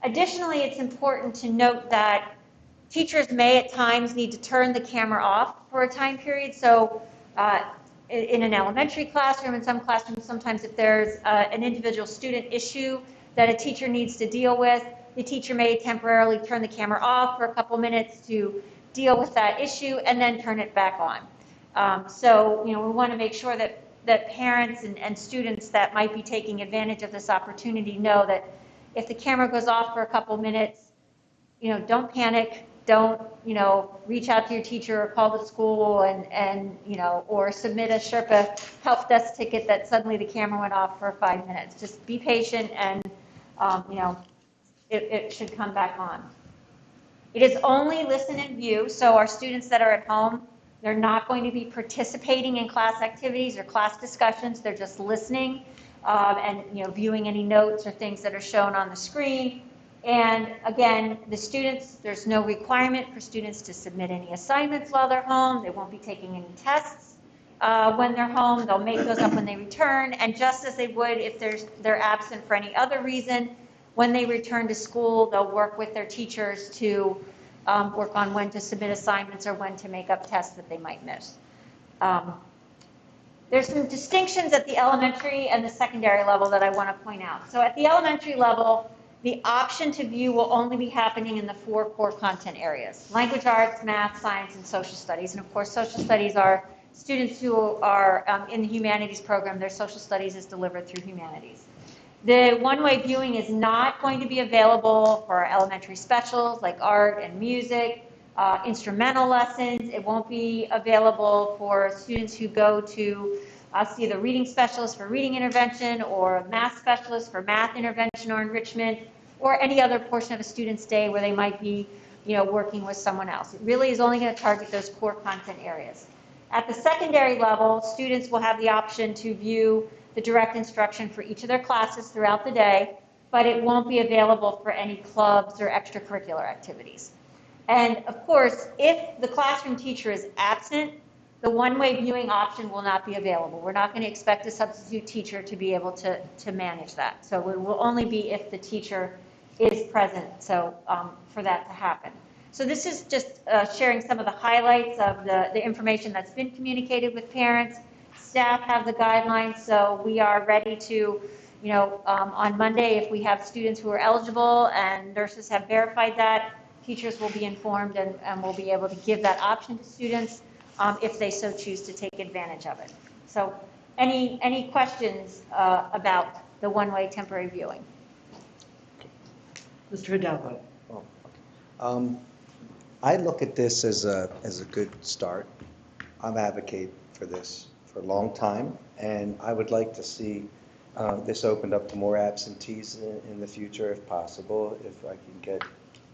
Speaker 8: Additionally, it's important to note that teachers may at times need to turn the camera off for a time period. So in an elementary classroom, in some classrooms, sometimes if there's an individual student issue that a teacher needs to deal with, the teacher may temporarily turn the camera off for a couple minutes to deal with that issue and then turn it back on. So, you know, we want to make sure that parents and students that might be taking advantage of this opportunity know that if the camera goes off for a couple minutes, you know, don't panic. Don't, you know, reach out to your teacher or call the school and you know, or submit a Sherpa help desk ticket that suddenly the camera went off for 5 minutes. Just be patient and, you know, it should come back on. It is only listen and view, so our students that are at home, they're not going to be participating in class activities or class discussions. They're just listening and, you know, viewing any notes or things that are shown on the screen. And again, the students, there's no requirement for students to submit any assignments while they're home. They won't be taking any tests when they're home. They'll make those up when they return. And just as they would if they're absent for any other reason, when they return to school, they'll work with their teachers to work on when to submit assignments or when to make up tests that they might miss. There's some distinctions at the elementary and the secondary level that I want to point out. So at the elementary level, the option to view will only be happening in the 4 core content areas: language arts, math, science, and social studies. And of course, social studies are students who are in the humanities program. Their social studies is delivered through humanities. The one-way viewing is not going to be available for our elementary specials like art and music, instrumental lessons. It won't be available for students who go to see the reading specialist for reading intervention, or a math specialist for math intervention or enrichment, or any other portion of a student's day where they might be, working with someone else. It really is only going to target those core content areas. At the secondary level, students will have the option to view the direct instruction for each of their classes throughout the day, but it won't be available for any clubs or extracurricular activities. And of course, if the classroom teacher is absent, the one-way viewing option will not be available. We're not going to expect a substitute teacher to be able to manage that. So it will only be if the teacher is present, so for that to happen. So this is just sharing some of the highlights of the information that's been communicated with parents. Staff have the guidelines, so we are ready to, on Monday, if we have students who are eligible and nurses have verified that, teachers will be informed and will be able to give that option to students if they so choose to take advantage of it. So any questions about the one-way temporary viewing?
Speaker 3: Mr. Hidalgo.
Speaker 7: I look at this as a good start. I'm advocate for this for a long time, and I would like to see this opened up to more absentees in the future if possible, if I can get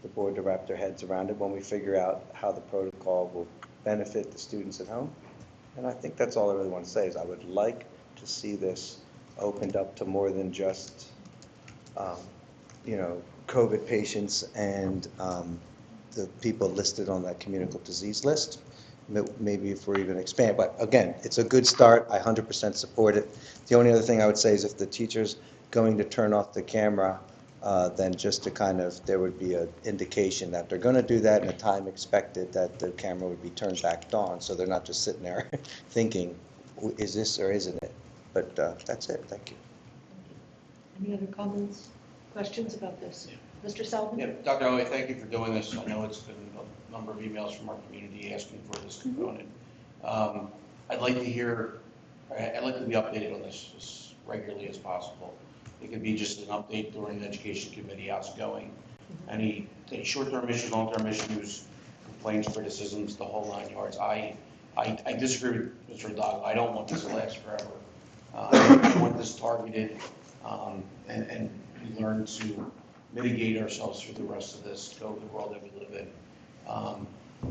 Speaker 7: the board to wrap their heads around it when we figure out how the protocol will benefit the students at home. And I think that's all I really want to say is I would like to see this opened up to more than just, COVID patients and the people listed on that communicable disease list. Maybe if we're even expand, but again, it's a good start. I 100% support it. The only other thing I would say is if the teacher's going to turn off the camera, then just to there would be an indication that they're going to do that in a time expected that the camera would be turned back on, so they're not just sitting there thinking, is this or isn't it? But that's it. Thank you.
Speaker 3: Any other comments, questions about this? Mr. Salvin?
Speaker 15: Yeah, Dr. Elliott, thank you for doing this. I know it's been a number of emails from our community asking for this component. I'd like to be updated on this as regularly as possible. It could be just an update during the education committee, how's it going? Any short-term issues, long-term issues, complaints, criticisms, the whole 9 yards. I disagree with Mr. Hidalgo. I don't want this to last forever. I want this targeted, and we learn to mitigate ourselves through the rest of this COVID world that we live in.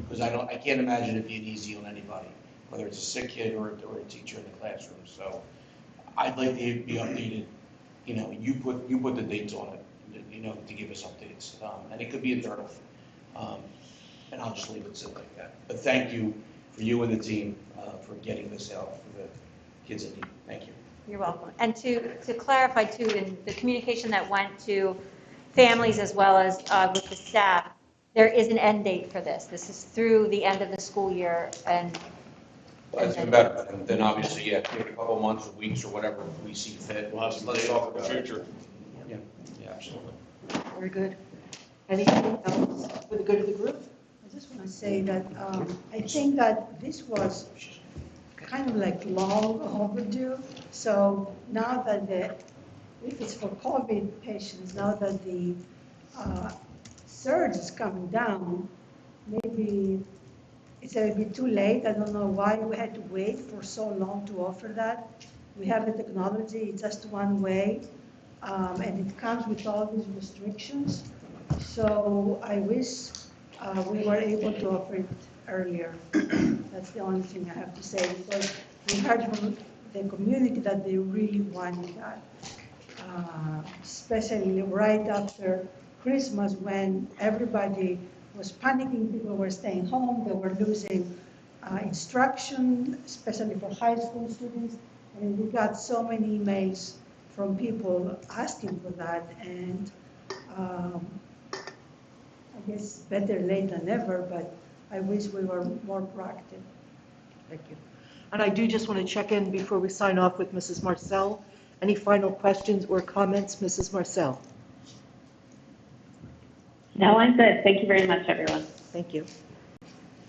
Speaker 15: Because I can't imagine it being easy on anybody, whether it's a sick kid or a teacher in the classroom. So I'd like to be updated. You put the dates on it, to give us updates, and it could be internal. And I'll just leave it simple like that. But thank you for you and the team for getting this out for the kids in need. Thank you.
Speaker 8: You're welcome. And to clarify too, in the communication that went to families as well as with the staff, there is an end date for this. This is through the end of the school year, and
Speaker 15: That's even better. And then obviously, take a couple months or weeks or whatever we see fit.
Speaker 1: We'll have some days off in the future.
Speaker 15: Yeah, absolutely.
Speaker 3: Very good. Anything else for the good of the group?
Speaker 16: I just want to say that I think that this was kind of like long overdue. So now that if it's for COVID patients, now that the surge is coming down, maybe it's a little bit too late. I don't know why we had to wait for so long to offer that. We have the technology, it's just one way, and it comes with all these restrictions. So I wish we were able to offer it earlier. That's the only thing I have to say, because we heard from the community that they really wanted that, especially right after Christmas when everybody was panicking, people were staying home, they were losing instruction, especially for high school students. And we got so many emails from people asking for that, and I guess better late than never, but I wish we were more proactive.
Speaker 3: Thank you. And I do just want to check in before we sign off with Mrs. Marcel. Any final questions or comments, Mrs. Marcel?
Speaker 20: No, I'm good. Thank you very much, everyone.
Speaker 3: Thank you.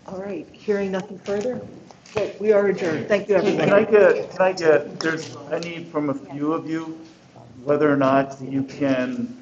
Speaker 3: All right, hearing nothing further, well, we are adjourned. Thank you, everyone.
Speaker 4: I need from a few of you whether or not you can